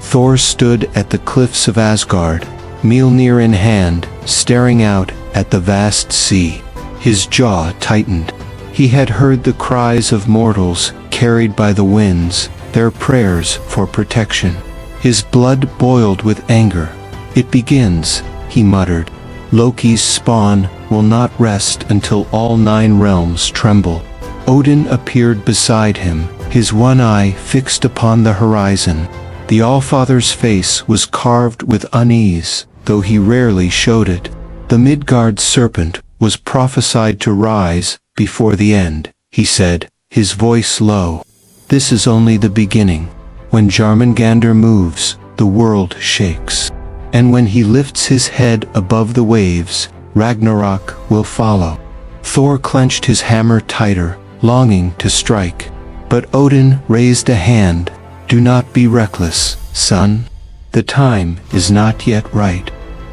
Thor stood at the cliffs of Asgard, Mjolnir in hand, staring out at the vast sea. His jaw tightened. He had heard the cries of mortals carried by the winds, their prayers for protection. His blood boiled with anger. "It begins," he muttered. "Loki's spawn will not rest until all 9 realms tremble." Odin appeared beside him, his one eye fixed upon the horizon. The Allfather's face was carved with unease, though he rarely showed it. The Midgard serpent was prophesied to rise before the end, he said, his voice low. "This is only the beginning. When Jörmungandr moves, the world shakes. And when he lifts his head above the waves, Ragnarok will follow." Thor clenched his hammer tighter, longing to strike. But Odin raised a hand. "Do not be reckless, son. The time is not yet right.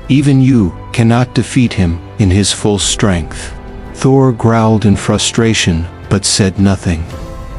Even you cannot defeat him in his full strength." Thor growled in frustration, but said nothing.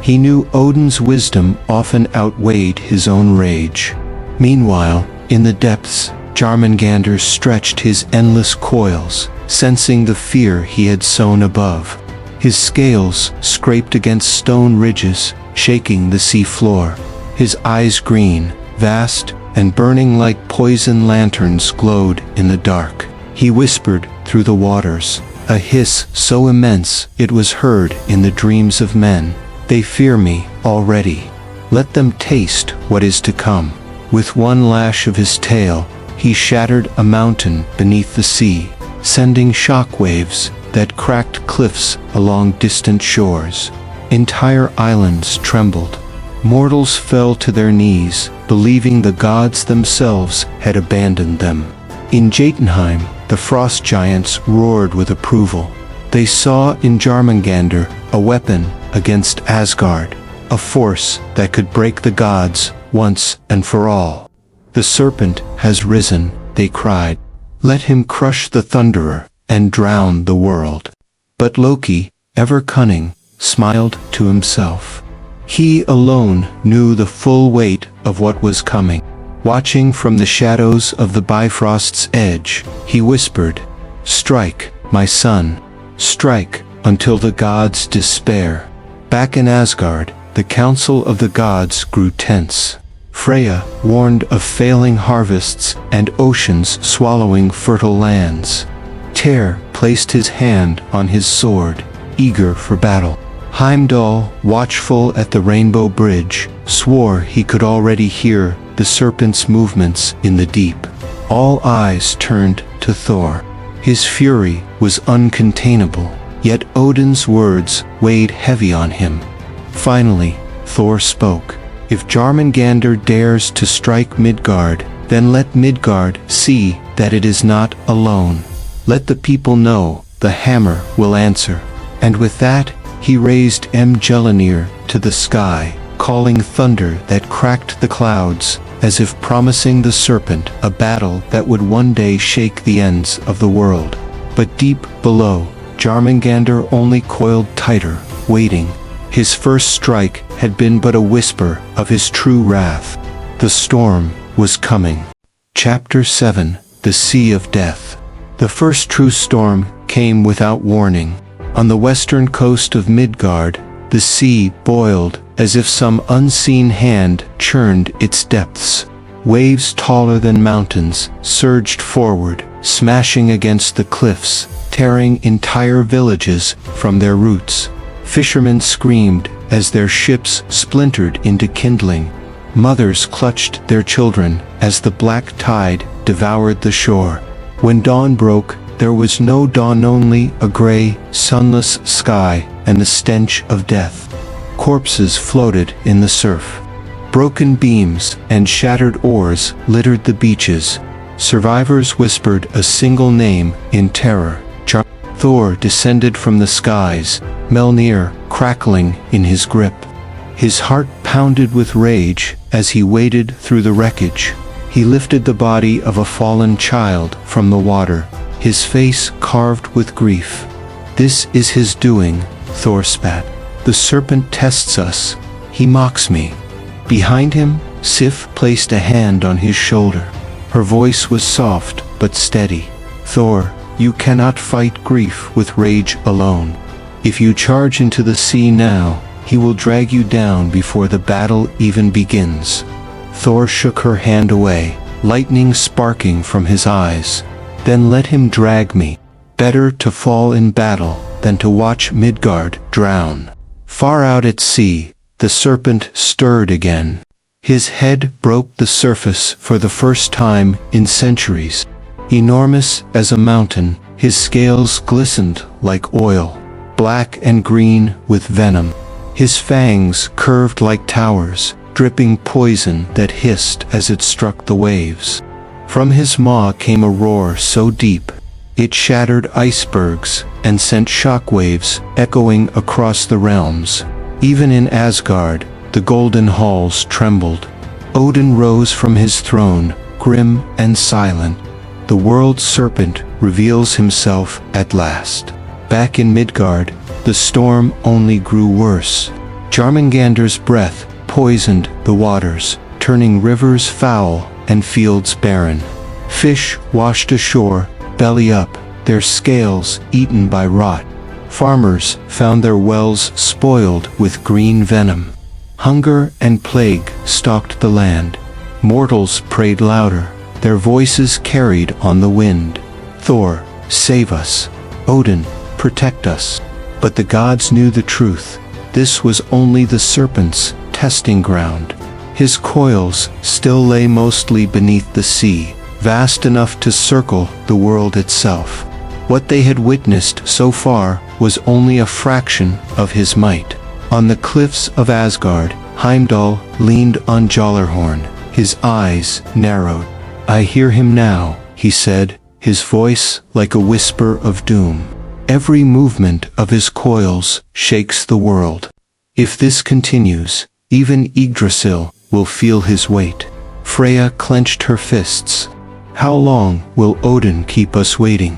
He knew Odin's wisdom often outweighed his own rage. Meanwhile, in the depths, Jörmungandr stretched his endless coils, sensing the fear he had sown above. His scales scraped against stone ridges, shaking the sea floor. His eyes green, vast, and burning like poison lanterns glowed in the dark. He whispered through the waters, a hiss so immense it was heard in the dreams of men. They fear me already. Let them taste what is to come. With one lash of his tail, he shattered a mountain beneath the sea, sending shock waves that cracked cliffs along distant shores. Entire islands trembled. Mortals fell to their knees, believing the gods themselves had abandoned them. In Jotunheim, the frost giants roared with approval. They saw in Jörmungandr a weapon against Asgard, a force that could break the gods once and for all. The serpent has risen, they cried. Let him crush the thunderer and drown the world. But Loki, ever cunning, smiled to himself. He alone knew the full weight of what was coming. Watching from the shadows of the Bifrost's edge, he whispered, "Strike, my son. Strike until the gods despair." Back in Asgard, the council of the gods grew tense. Freya warned of failing harvests and oceans swallowing fertile lands. Tyr placed his hand on his sword, eager for battle. Heimdall, watchful at the Rainbow Bridge, swore he could already hear the serpent's movements in the deep. All eyes turned to Thor. His fury was uncontainable, yet Odin's words weighed heavy on him. Finally, Thor spoke. "If Jörmungandr dares to strike Midgard, then let Midgard see that it is not alone. Let the people know the hammer will answer." And with that, he raised Mjolnir to the sky, calling thunder that cracked the clouds, as if promising the serpent a battle that would one day shake the ends of the world. But deep below, Jörmungandr only coiled tighter, waiting. His first strike had been but a whisper of his true wrath. The storm was coming. Chapter 7: The Sea of Death. The first true storm came without warning. On the western coast of Midgard, the sea boiled as if some unseen hand churned its depths. Waves taller than mountains surged forward, smashing against the cliffs, tearing entire villages from their roots. Fishermen screamed as their ships splintered into kindling. Mothers clutched their children as the black tide devoured the shore. When dawn broke, there was no dawn, only a gray, sunless sky and the stench of death. Corpses floated in the surf. Broken beams and shattered oars littered the beaches. Survivors whispered a single name in terror. Thor descended from the skies, Mjolnir crackling in his grip. His heart pounded with rage as he waded through the wreckage. He lifted the body of a fallen child from the water, his face carved with grief. "This is his doing," Thor spat. "The serpent tests us. He mocks me." Behind him, Sif placed a hand on his shoulder. Her voice was soft but steady. "Thor, you cannot fight grief with rage alone. If you charge into the sea now, he will drag you down before the battle even begins." Thor shook her hand away, lightning sparking from his eyes. "Then let him drag me. Better to fall in battle than to watch Midgard drown." Far out at sea, the serpent stirred again. His head broke the surface for the first time in centuries. Enormous as a mountain, his scales glistened like oil, black and green with venom. His fangs curved like towers, dripping poison that hissed as it struck the waves. From his maw came a roar so deep, it shattered icebergs and sent shockwaves echoing across the realms. Even in Asgard, the golden halls trembled. Odin rose from his throne, grim and silent. The World Serpent reveals himself at last. Back in Midgard, the storm only grew worse. Jörmungandr's breath poisoned the waters, turning rivers foul and fields barren. Fish washed ashore, belly up, their scales eaten by rot. Farmers found their wells spoiled with green venom. Hunger and plague stalked the land. Mortals prayed louder, their voices carried on the wind. "Thor, save us. Odin, protect us." But the gods knew the truth. this was only the serpent's testing ground. His coils still lay mostly beneath the sea, vast enough to circle the world itself. What they had witnessed so far was only a fraction of his might. On the cliffs of Asgard, Heimdall leaned on Jallarhorn, his eyes narrowed. "I hear him now," he said, his voice like a whisper of doom. "Every movement of his coils shakes the world. If this continues, even Yggdrasil will feel his weight." Freya clenched her fists. "How long will Odin keep us waiting?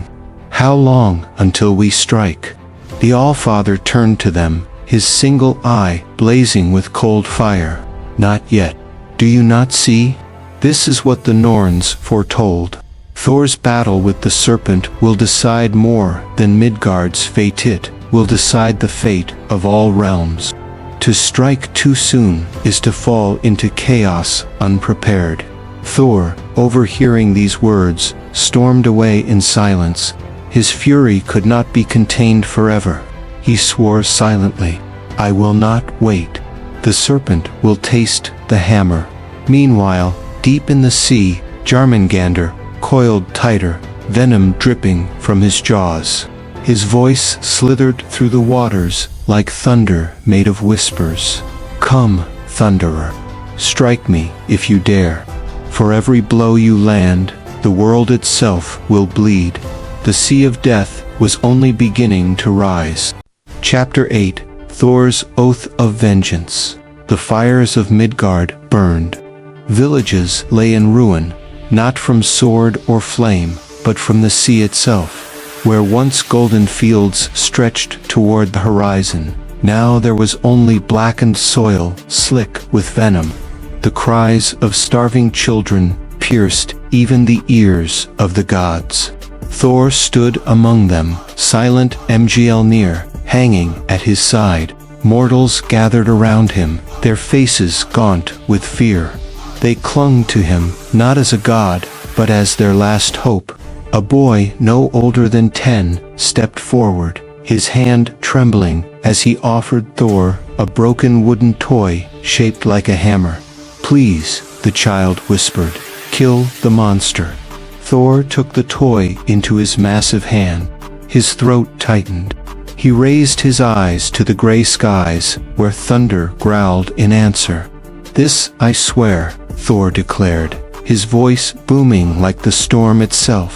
How long until we strike?" The Allfather turned to them, his single eye blazing with cold fire. "Not yet. Do you not see? This is what the Norns foretold. Thor's battle with the serpent will decide more than Midgard's fate. It will decide the fate of all realms. To strike too soon is to fall into chaos unprepared." Thor, overhearing these words, stormed away in silence. His fury could not be contained forever. He swore silently, "I will not wait. The serpent will taste the hammer." Meanwhile, deep in the sea, Jörmungandr coiled tighter, venom dripping from his jaws. His voice slithered through the waters like thunder made of whispers. "Come, Thunderer. Strike me if you dare. For every blow you land, the world itself will bleed." The sea of death was only beginning to rise. Chapter 8: Thor's Oath of Vengeance. The fires of Midgard burned. Villages lay in ruin, not from sword or flame, but from the sea itself. Where once golden fields stretched toward the horizon, now there was only blackened soil slick with venom. The cries of starving children pierced even the ears of the gods. Thor stood among them, silent Mjolnir hanging at his side. Mortals gathered around him, their faces gaunt with fear. They clung to him, not as a god, but as their last hope. A boy no older than 10 stepped forward, his hand trembling as he offered Thor a broken wooden toy shaped like a hammer. "Please," the child whispered, "kill the monster." Thor took the toy into his massive hand. His throat tightened. He raised his eyes to the gray skies, where thunder growled in answer. "This I swear," Thor declared, his voice booming like the storm itself.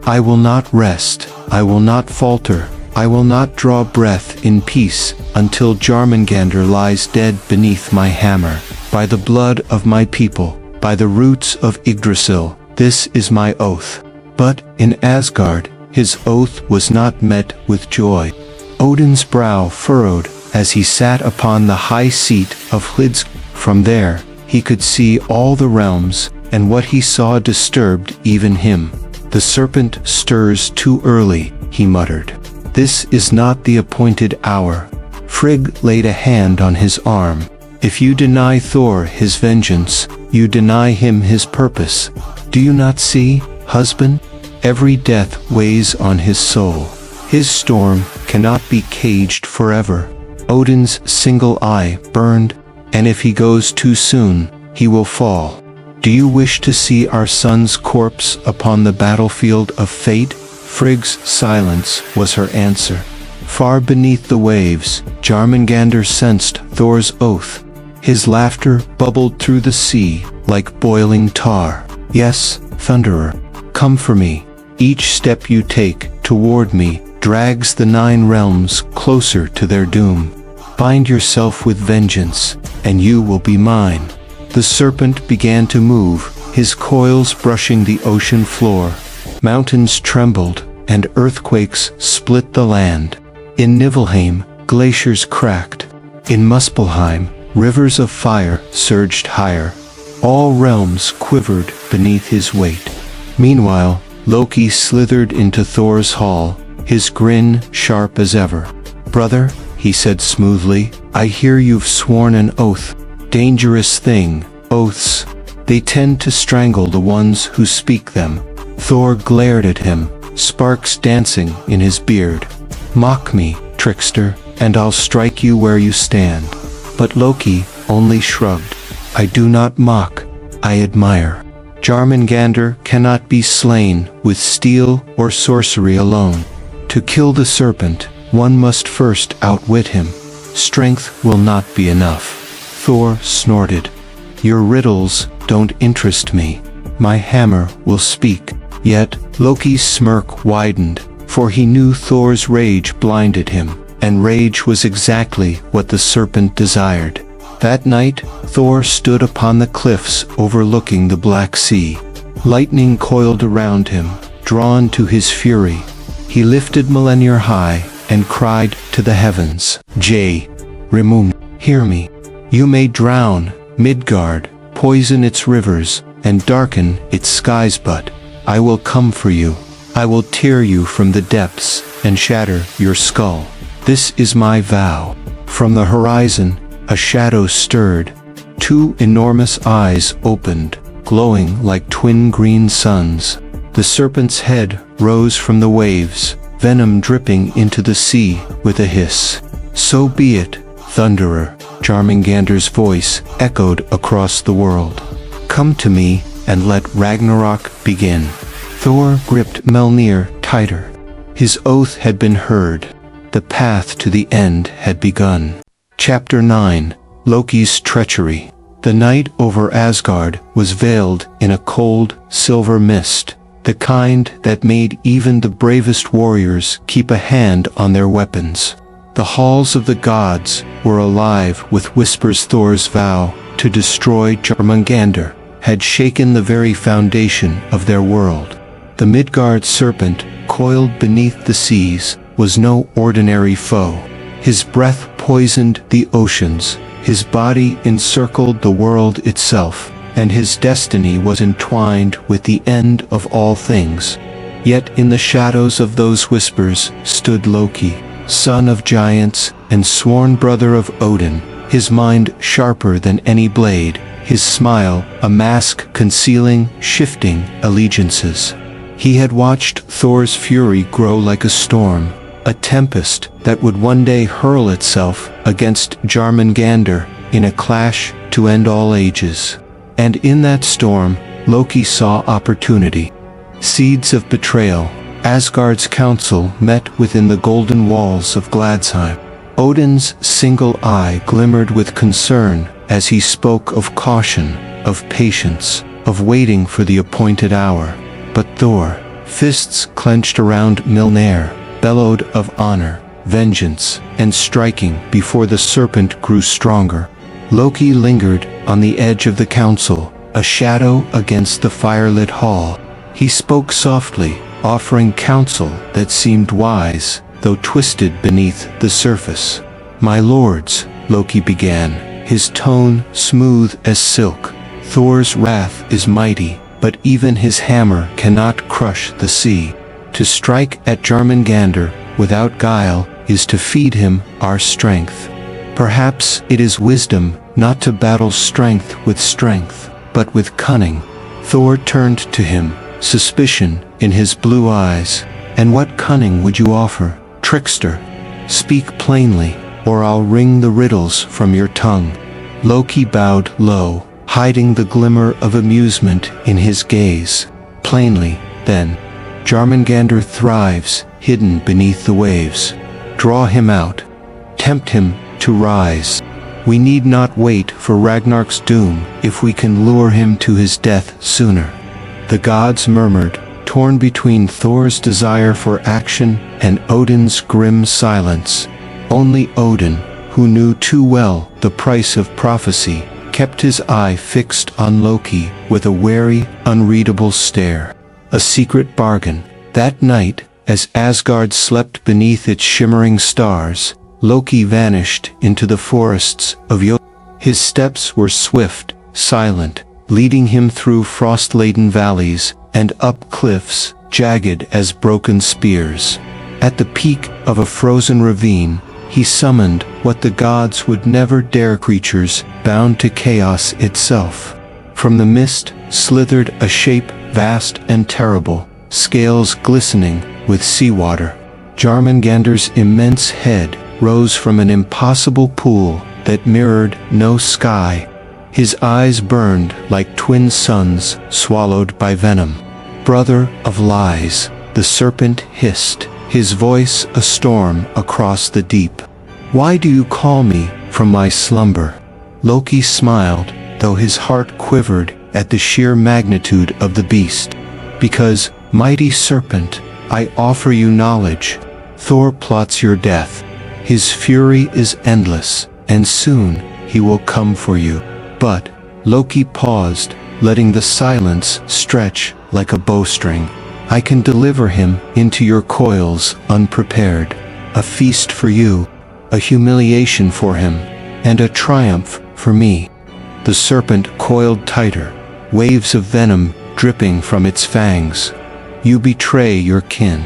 "I will not rest, I will not falter, I will not draw breath in peace until Jörmungandr lies dead beneath my hammer. By the blood of my people, by the roots of Yggdrasil, this is my oath." But in Asgard, his oath was not met with joy. Odin's brow furrowed as he sat upon the high seat of Hlidsk. From there, he could see all the realms, and what he saw disturbed even him. "The serpent stirs too early," he muttered. "This is not the appointed hour." Frigg laid a hand on his arm. "If you deny Thor his vengeance, you deny him his purpose. Do you not see, husband? Every death weighs on his soul. His storm cannot be caged forever." Odin's single eye burned. "And if he goes too soon, he will fall. Do you wish to see our son's corpse upon the battlefield of fate?" Frigg's silence was her answer. Far beneath the waves, Jörmungandr sensed Thor's oath. His laughter bubbled through the sea like boiling tar. "Yes, Thunderer, come for me. Each step you take toward me drags the 9 realms closer to their doom. Bind yourself with vengeance, and you will be mine." The serpent began to move, his coils brushing the ocean floor. Mountains trembled, and earthquakes split the land. In Niflheim, glaciers cracked. In Muspelheim, rivers of fire surged higher. All realms quivered beneath his weight. Meanwhile, Loki slithered into Thor's hall, his grin sharp as ever. "Brother," he said smoothly, "I hear you've sworn an oath. Dangerous thing, oaths. They tend to strangle the ones who speak them." Thor glared at him, sparks dancing in his beard. "Mock me, trickster. and I'll strike you where you stand." But Loki only shrugged. "I do not mock, I admire. Jörmungandr cannot be slain with steel or sorcery alone. To kill the serpent, one must first outwit him. Strength will not be enough." Thor snorted. "Your riddles don't interest me. My hammer will speak." Yet Loki's smirk widened, for he knew Thor's rage blinded him, and rage was exactly what the serpent desired. That night, Thor stood upon the cliffs overlooking the Black Sea. Lightning coiled around him, drawn to his fury. He lifted Mjolnir high and cried to the heavens, Jörmungandr, hear me. You may drown Midgard, poison its rivers, and darken its skies, but I will come for you. I will tear you from the depths and shatter your skull. This is my vow." From the horizon, a shadow stirred. Two enormous eyes opened, glowing like twin green suns. The serpent's head rose from the waves, venom dripping into the sea with a hiss. "So be it, Thunderer," Jörmungandr's voice echoed across the world. "Come to me and let Ragnarok begin." Thor gripped Mjolnir tighter. His oath had been heard. The path to the end had begun. Chapter 9: Loki's Treachery. The night over Asgard was veiled in a cold, silver mist, the kind that made even the bravest warriors keep a hand on their weapons. The halls of the gods were alive with whispers. Thor's vow to destroy Jörmungandr had shaken the very foundation of their world. The Midgard serpent, coiled beneath the seas, was no ordinary foe. His breath poisoned the oceans, his body encircled the world itself, and his destiny was entwined with the end of all things. Yet in the shadows of those whispers stood Loki, son of giants and sworn brother of Odin, his mind sharper than any blade, his smile a mask concealing shifting allegiances. He had watched Thor's fury grow like a storm, a tempest that would one day hurl itself against Jörmungandr in a clash to end all ages. And in that storm, Loki saw opportunity. Seeds of betrayal. Asgard's council met within the golden walls of Gladsheim. Odin's single eye glimmered with concern as he spoke of caution, of patience, of waiting for the appointed hour. But Thor, fists clenched around Mjolnir, bellowed of honor, vengeance, and striking before the serpent grew stronger. Loki lingered on the edge of the council, a shadow against the firelit hall. He spoke softly, offering counsel that seemed wise, though twisted beneath the surface. "My lords," Loki began, his tone smooth as silk, "Thor's wrath is mighty, but even his hammer cannot crush the sea. To strike at Jörmungandr without guile is to feed him our strength. Perhaps it is wisdom not to battle strength with strength, but with cunning." Thor turned to him, suspicion in his blue eyes. "And what cunning would you offer, trickster? Speak plainly, or I'll wring the riddles from your tongue." Loki bowed low, hiding the glimmer of amusement in his gaze. "Plainly, then. Jörmungandr thrives, hidden beneath the waves. Draw him out. Tempt him to rise. We need not wait for Ragnarok's doom if we can lure him to his death sooner." The gods murmured, torn between Thor's desire for action and Odin's grim silence. Only Odin, who knew too well the price of prophecy, kept his eye fixed on Loki with a wary, unreadable stare. A secret bargain. That night, as Asgard slept beneath its shimmering stars, Loki vanished into the forests of Jotun. His steps were swift, silent, leading him through frost-laden valleys and up cliffs jagged as broken spears. At the peak of a frozen ravine, he summoned what the gods would never dare, creatures bound to chaos itself. From the mist slithered a shape vast and terrible, scales glistening with seawater. Jörmungandr's immense head rose from an impossible pool that mirrored no sky. His eyes burned like twin suns swallowed by venom. "Brother of lies," the serpent hissed, his voice a storm across the deep. "Why do you call me from my slumber?" Loki smiled, though his heart quivered at the sheer magnitude of the beast. "Because, mighty serpent, I offer you knowledge. Thor plots your death. His fury is endless, and soon he will come for you." But Loki paused, letting the silence stretch like a bowstring. "I can deliver him into your coils unprepared. A feast for you, a humiliation for him, and a triumph for me." The serpent coiled tighter, waves of venom dripping from its fangs. "You betray your kin."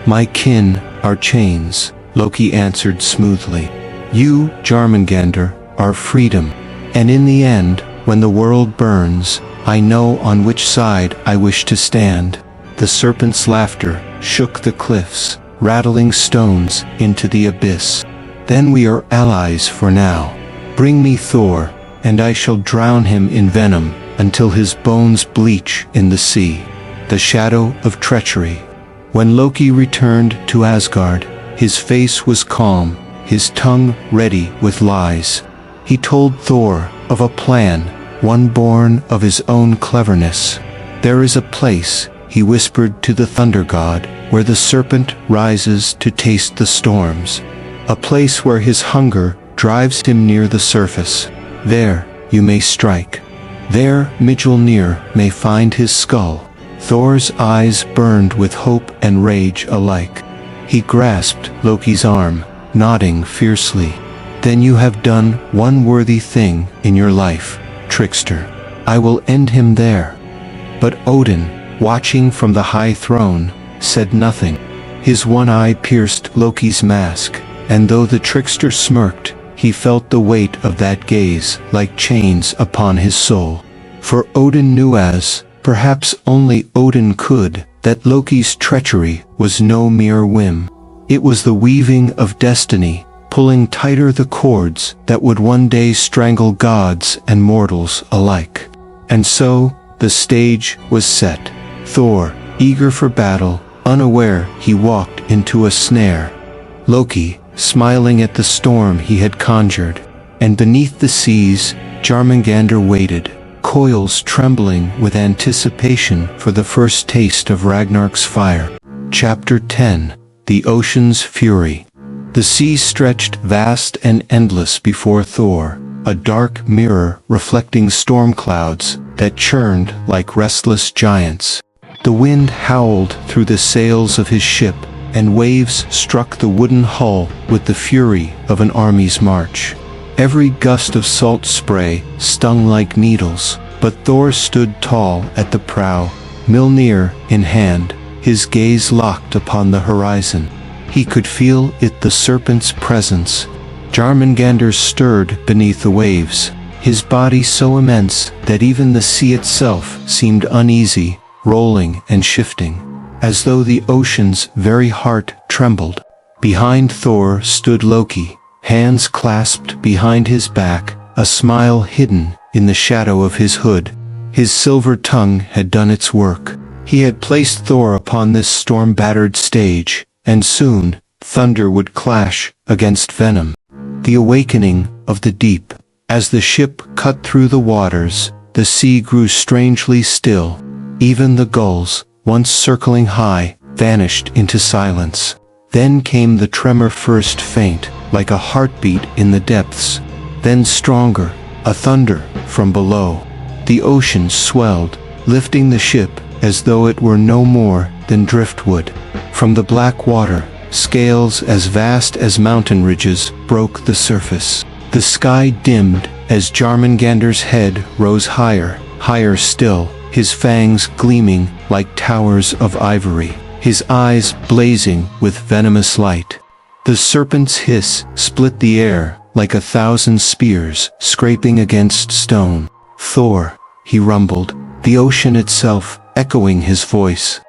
"My kin are chains," Loki answered smoothly. "You, Jörmungandr, are freedom. And in the end, when the world burns, I know on which side I wish to stand." The serpent's laughter shook the cliffs, rattling stones into the abyss. "Then we are allies for now. Bring me Thor, and I shall drown him in venom until his bones bleach in the sea." The shadow of treachery. When Loki returned to Asgard, his face was calm, his tongue ready with lies. He told Thor of a plan, one born of his own cleverness. "There is a place," he whispered to the thunder god, "where the serpent rises to taste the storms. A place where his hunger drives him near the surface. There you may strike. There Mjolnir may find his skull." Thor's eyes burned with hope and rage alike. He grasped Loki's arm, nodding fiercely. "Then you have done one worthy thing in your life, trickster. I will end him there." But Odin, watching from the high throne, said nothing. His one eye pierced Loki's mask, and though the trickster smirked, he felt the weight of that gaze like chains upon his soul. For Odin knew, as perhaps only Odin could, that Loki's treachery was no mere whim. It was the weaving of destiny, pulling tighter the cords that would one day strangle gods and mortals alike. And so, the stage was set. Thor, eager for battle, unaware he walked into a snare. Loki, smiling at the storm he had conjured. And beneath the seas, Jörmungandr waited, coils trembling with anticipation for the first taste of Ragnarok's fire. Chapter 10. The Ocean's Fury. The sea stretched vast and endless before Thor, a dark mirror reflecting storm clouds that churned like restless giants. The wind howled through the sails of his ship, and waves struck the wooden hull with the fury of an army's march. Every gust of salt spray stung like needles, but Thor stood tall at the prow, Mjolnir in hand, his gaze locked upon the horizon. He could feel it, the serpent's presence. Jörmungandr stirred beneath the waves, his body so immense that even the sea itself seemed uneasy, rolling and shifting, as though the ocean's very heart trembled. Behind Thor stood Loki, hands clasped behind his back, a smile hidden in the shadow of his hood. His silver tongue had done its work. He had placed Thor upon this storm-battered stage, and soon thunder would clash against venom. The awakening of the deep. As the ship cut through the waters, the sea grew strangely still. Even the gulls, once circling high, vanished into silence. Then came the tremor, first faint, like a heartbeat in the depths, then stronger, a thunder from below. The ocean swelled, lifting the ship as though it were no more than driftwood. From the black water, scales as vast as mountain ridges broke the surface. The sky dimmed as Jörmungandr's head rose higher, higher still, his fangs gleaming like towers of ivory, his eyes blazing with venomous light. The serpent's hiss split the air like 1,000 spears scraping against stone. "Thor," he rumbled, the ocean itself echoing his voice.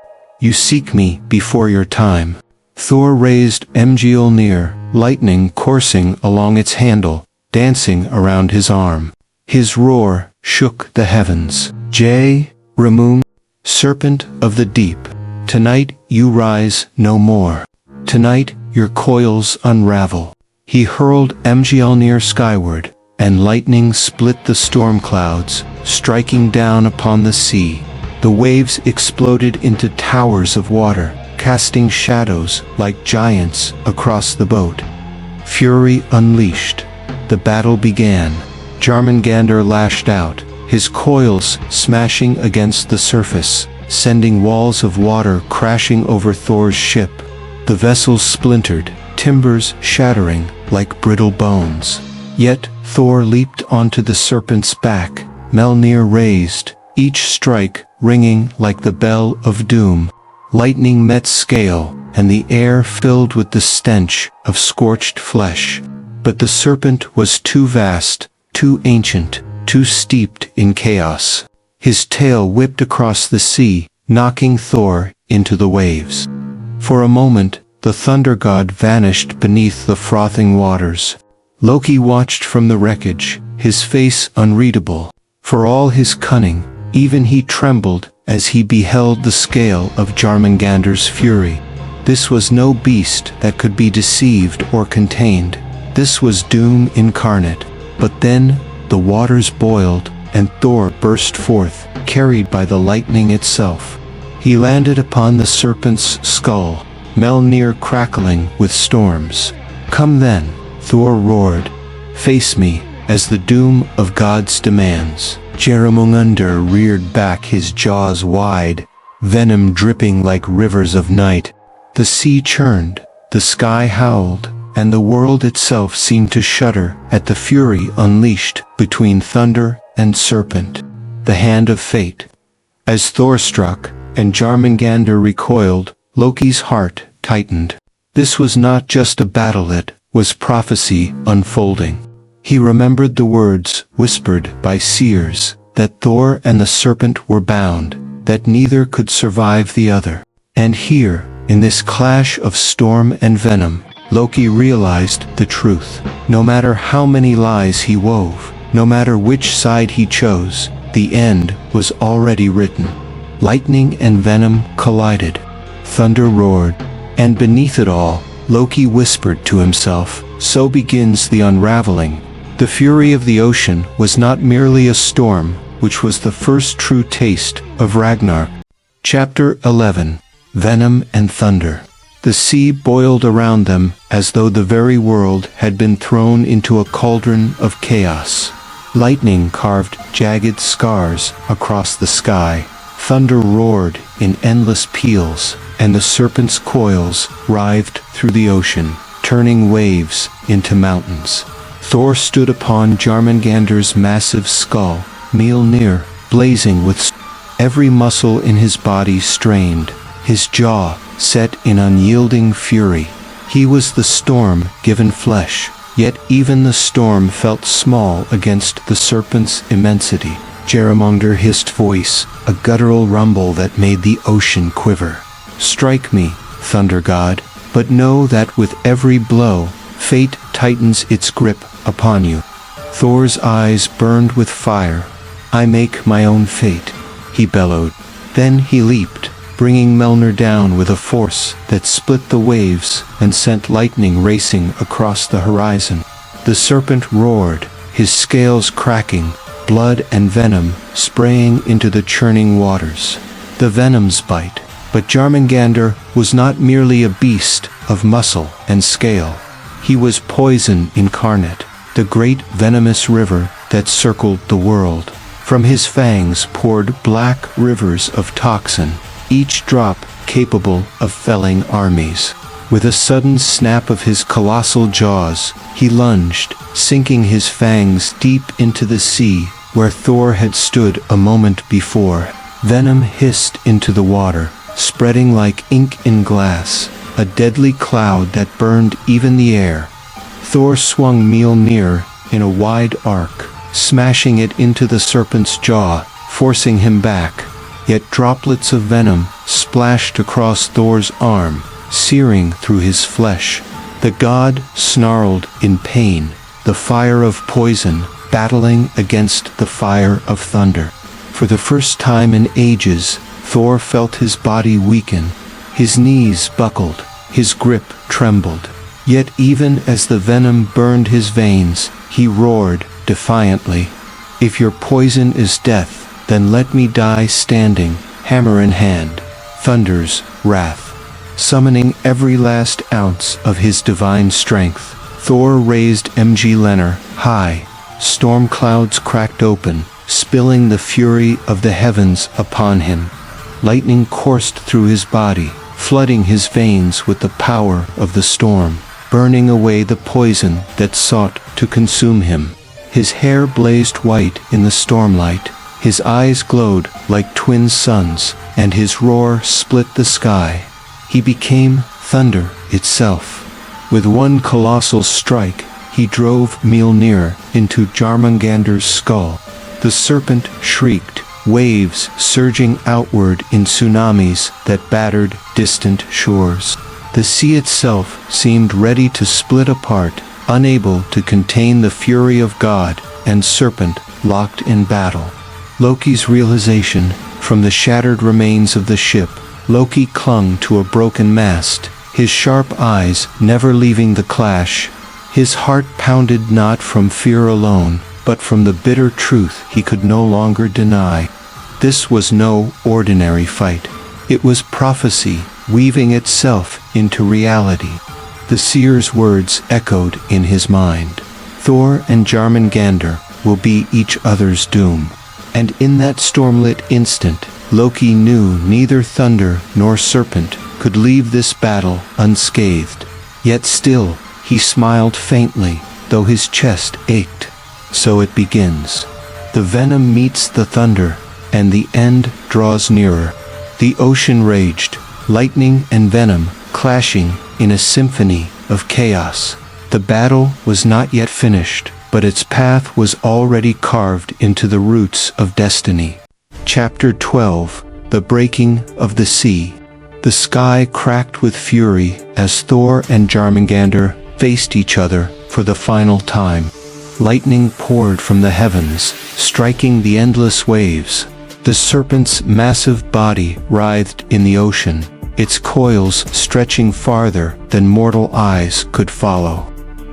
"You seek me before your time." Thor raised Mjolnir, lightning coursing along its handle, dancing around his arm. His roar shook the heavens. Jörmungandr, serpent of the deep, tonight you rise no more. Tonight your coils unravel. He hurled Mjolnir skyward, and lightning split the storm clouds, striking down upon the sea. The waves exploded into towers of water, casting shadows like giants across the boat. Fury unleashed. The battle began. Jörmungandr lashed out, his coils smashing against the surface, sending walls of water crashing over Thor's ship. The vessels splintered, timbers shattering like brittle bones. Yet Thor leaped onto the serpent's back, Mjolnir raised, each strike ringing like the bell of doom. Lightning met scale, and the air filled with the stench of scorched flesh. But the serpent was too vast, too ancient, too steeped in chaos. His tail whipped across the sea, knocking Thor into the waves. For a moment, the thunder god vanished beneath the frothing waters. Loki watched from the wreckage, his face unreadable. For all his cunning, even he trembled as he beheld the scale of Jörmungandr's fury. This was no beast that could be deceived or contained. This was doom incarnate. But then, the waters boiled, and Thor burst forth, carried by the lightning itself. He landed upon the serpent's skull, Mjolnir crackling with storms. "Come then," Thor roared. "Face me, as the doom of gods demands." Jörmungandr reared back, his jaws wide, venom dripping like rivers of night. The sea churned, the sky howled, and the world itself seemed to shudder at the fury unleashed between thunder and serpent. The hand of fate. As Thor struck, and Jörmungandr recoiled, Loki's heart tightened. This was not just a battle, it was prophecy unfolding. He remembered the words whispered by seers, that Thor and the serpent were bound, that neither could survive the other. And here, in this clash of storm and venom, Loki realized the truth. No matter how many lies he wove, no matter which side he chose, the end was already written. Lightning and venom collided. Thunder roared. And beneath it all, Loki whispered to himself, "So begins the unraveling." The fury of the ocean was not merely a storm, which was the first true taste of Ragnarok. Chapter 11. Venom and Thunder. The sea boiled around them as though the very world had been thrown into a cauldron of chaos. Lightning carved jagged scars across the sky. Thunder roared in endless peals, and the serpent's coils writhed through the ocean, turning waves into mountains. Thor stood upon Jörmungandr's massive skull, Mjolnir blazing with every muscle in his body strained, his jaw set in unyielding fury. He was the storm given flesh, yet even the storm felt small against the serpent's immensity. Jörmungandr hissed voice, a guttural rumble that made the ocean quiver. "Strike me, thunder god, but know that with every blow, fate tightens its grip upon you." Thor's eyes burned with fire. "I make my own fate," he bellowed. Then he leaped, bringing Mjolnir down with a force that split the waves and sent lightning racing across the horizon. The serpent roared, his scales cracking, blood and venom spraying into the churning waters. The venoms bite, but Jörmungandr was not merely a beast of muscle and scale. He was poison incarnate, the great venomous river that circled the world. From his fangs poured black rivers of toxin, each drop capable of felling armies. With a sudden snap of his colossal jaws, he lunged, sinking his fangs deep into the sea where Thor had stood a moment before. Venom hissed into the water, spreading like ink in glass, a deadly cloud that burned even the air. Thor swung Mjolnir in a wide arc, smashing it into the serpent's jaw, forcing him back. Yet droplets of venom splashed across Thor's arm, searing through his flesh. The god snarled in pain, the fire of poison battling against the fire of thunder. For the first time in ages, Thor felt his body weaken. His knees buckled, his grip trembled. Yet even as the venom burned his veins, he roared defiantly, "If your poison is death, then let me die standing, hammer in hand." Thunder's wrath. Summoning every last ounce of his divine strength, Thor raised Mjolnir high. Storm clouds cracked open, spilling the fury of the heavens upon him. Lightning coursed through his body, flooding his veins with the power of the storm, burning away the poison that sought to consume him. His hair blazed white in the stormlight, his eyes glowed like twin suns, and his roar split the sky. He became thunder itself. With one colossal strike, he drove Mjolnir into Jörmungandr's skull. The serpent shrieked, waves surging outward in tsunamis that battered distant shores. The sea itself seemed ready to split apart, unable to contain the fury of God and serpent locked in battle. Loki's realization. From the shattered remains of the ship, Loki clung to a broken mast, his sharp eyes never leaving the clash. His heart pounded not from fear alone, but from the bitter truth he could no longer deny. This was no ordinary fight. It was prophecy, weaving itself into reality. The seer's words echoed in his mind. Thor and Jörmungandr will be each other's doom. And in that stormlit instant, Loki knew neither thunder nor serpent could leave this battle unscathed. Yet still, he smiled faintly, though his chest ached. So it begins. The venom meets the thunder, and the end draws nearer. The ocean raged, lightning and venom clashing in a symphony of chaos. The battle was not yet finished, but its path was already carved into the roots of destiny. Chapter 12: The Breaking of the Sea. The sky cracked with fury as Thor and Jörmungandr faced each other for the final time. Lightning poured from the heavens, striking the endless waves. The serpent's massive body writhed in the ocean, its coils stretching farther than mortal eyes could follow.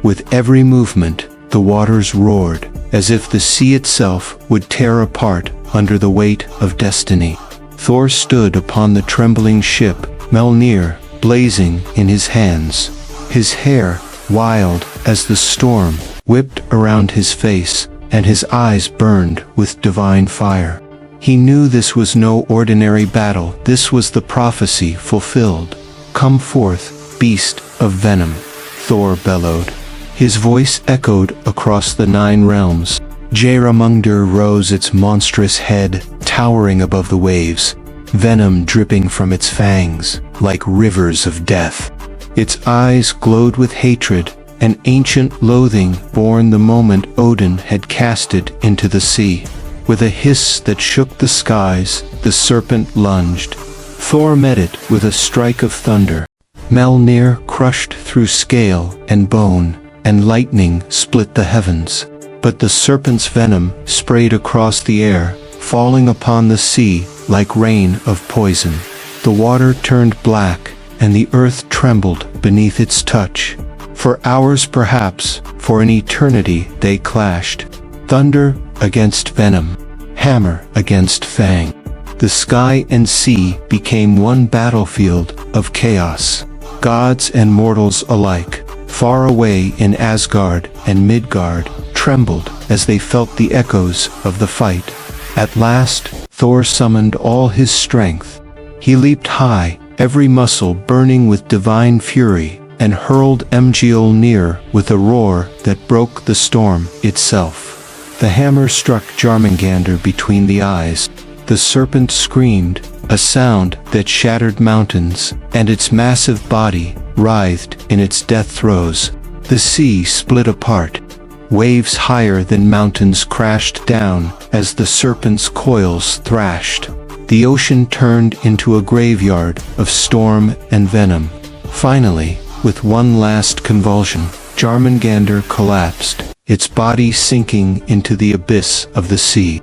With every movement, the waters roared, as if the sea itself would tear apart under the weight of destiny. Thor stood upon the trembling ship, Mjolnir blazing in his hands. His hair, wild as the storm, whipped around his face, and his eyes burned with divine fire. He knew this was no ordinary battle, this was the prophecy fulfilled. "Come forth, beast of venom," Thor bellowed. His voice echoed across the 9 realms. Jörmungandr rose its monstrous head, towering above the waves, venom dripping from its fangs, like rivers of death. Its eyes glowed with hatred, an ancient loathing born the moment Odin had cast it into the sea. With a hiss that shook the skies, the serpent lunged. Thor met it with a strike of thunder. Mjolnir crushed through scale and bone, and lightning split the heavens. But the serpent's venom sprayed across the air, falling upon the sea like rain of poison. The water turned black, and the earth trembled beneath its touch. For hours perhaps, for an eternity they clashed. Thunder against venom, hammer against fang. The sky and sea became one battlefield of chaos. Gods and mortals alike, far away in Asgard and Midgard, trembled as they felt the echoes of the fight. At last, Thor summoned all his strength. He leaped high, every muscle burning with divine fury, and hurled Mjolnir with a roar that broke the storm itself. The hammer struck Jörmungandr between the eyes. The serpent screamed, a sound that shattered mountains, and its massive body writhed in its death throes. The sea split apart. Waves higher than mountains crashed down as the serpent's coils thrashed. The ocean turned into a graveyard of storm and venom. Finally, with one last convulsion, Jörmungandr collapsed, its body sinking into the abyss of the sea.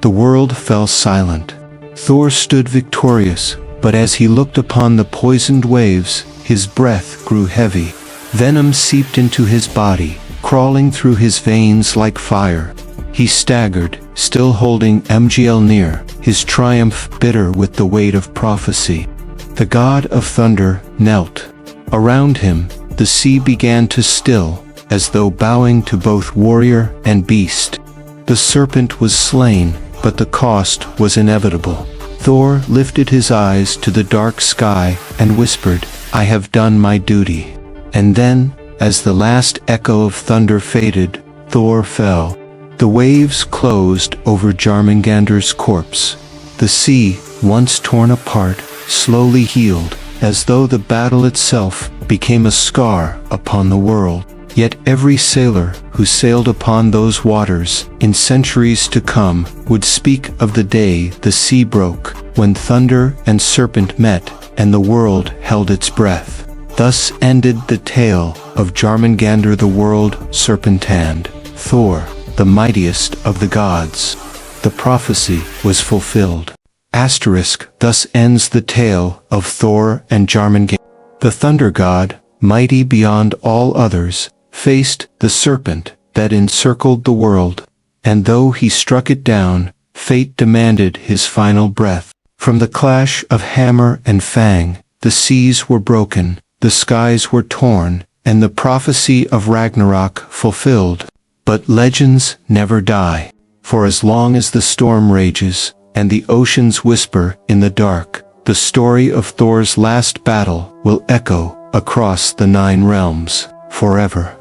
The world fell silent. Thor stood victorious, but as he looked upon the poisoned waves, his breath grew heavy. Venom seeped into his body, crawling through his veins like fire. He staggered, still holding Mjolnir, his triumph bitter with the weight of prophecy. The god of thunder knelt. Around him, the sea began to still, as though bowing to both warrior and beast. The serpent was slain, but the cost was inevitable. Thor lifted his eyes to the dark sky and whispered, "I have done my duty." And then, as the last echo of thunder faded, Thor fell. The waves closed over Jörmungandr's corpse. The sea, once torn apart, slowly healed, as though the battle itself became a scar upon the world. Yet every sailor who sailed upon those waters in centuries to come would speak of the day the sea broke, when thunder and serpent met, and the world held its breath. Thus ended the tale of Jörmungandr the World Serpent and Thor, the mightiest of the gods. The prophecy was fulfilled. Thus ends the tale of Thor and Jörmungandr. The thunder god, mighty beyond all others, faced the serpent that encircled the world, and though he struck it down, fate demanded his final breath. From the clash of hammer and fang, the seas were broken, the skies were torn, and the prophecy of Ragnarok fulfilled. But legends never die, for as long as the storm rages, and the oceans whisper in the dark, the story of Thor's last battle will echo across the 9 realms, forever.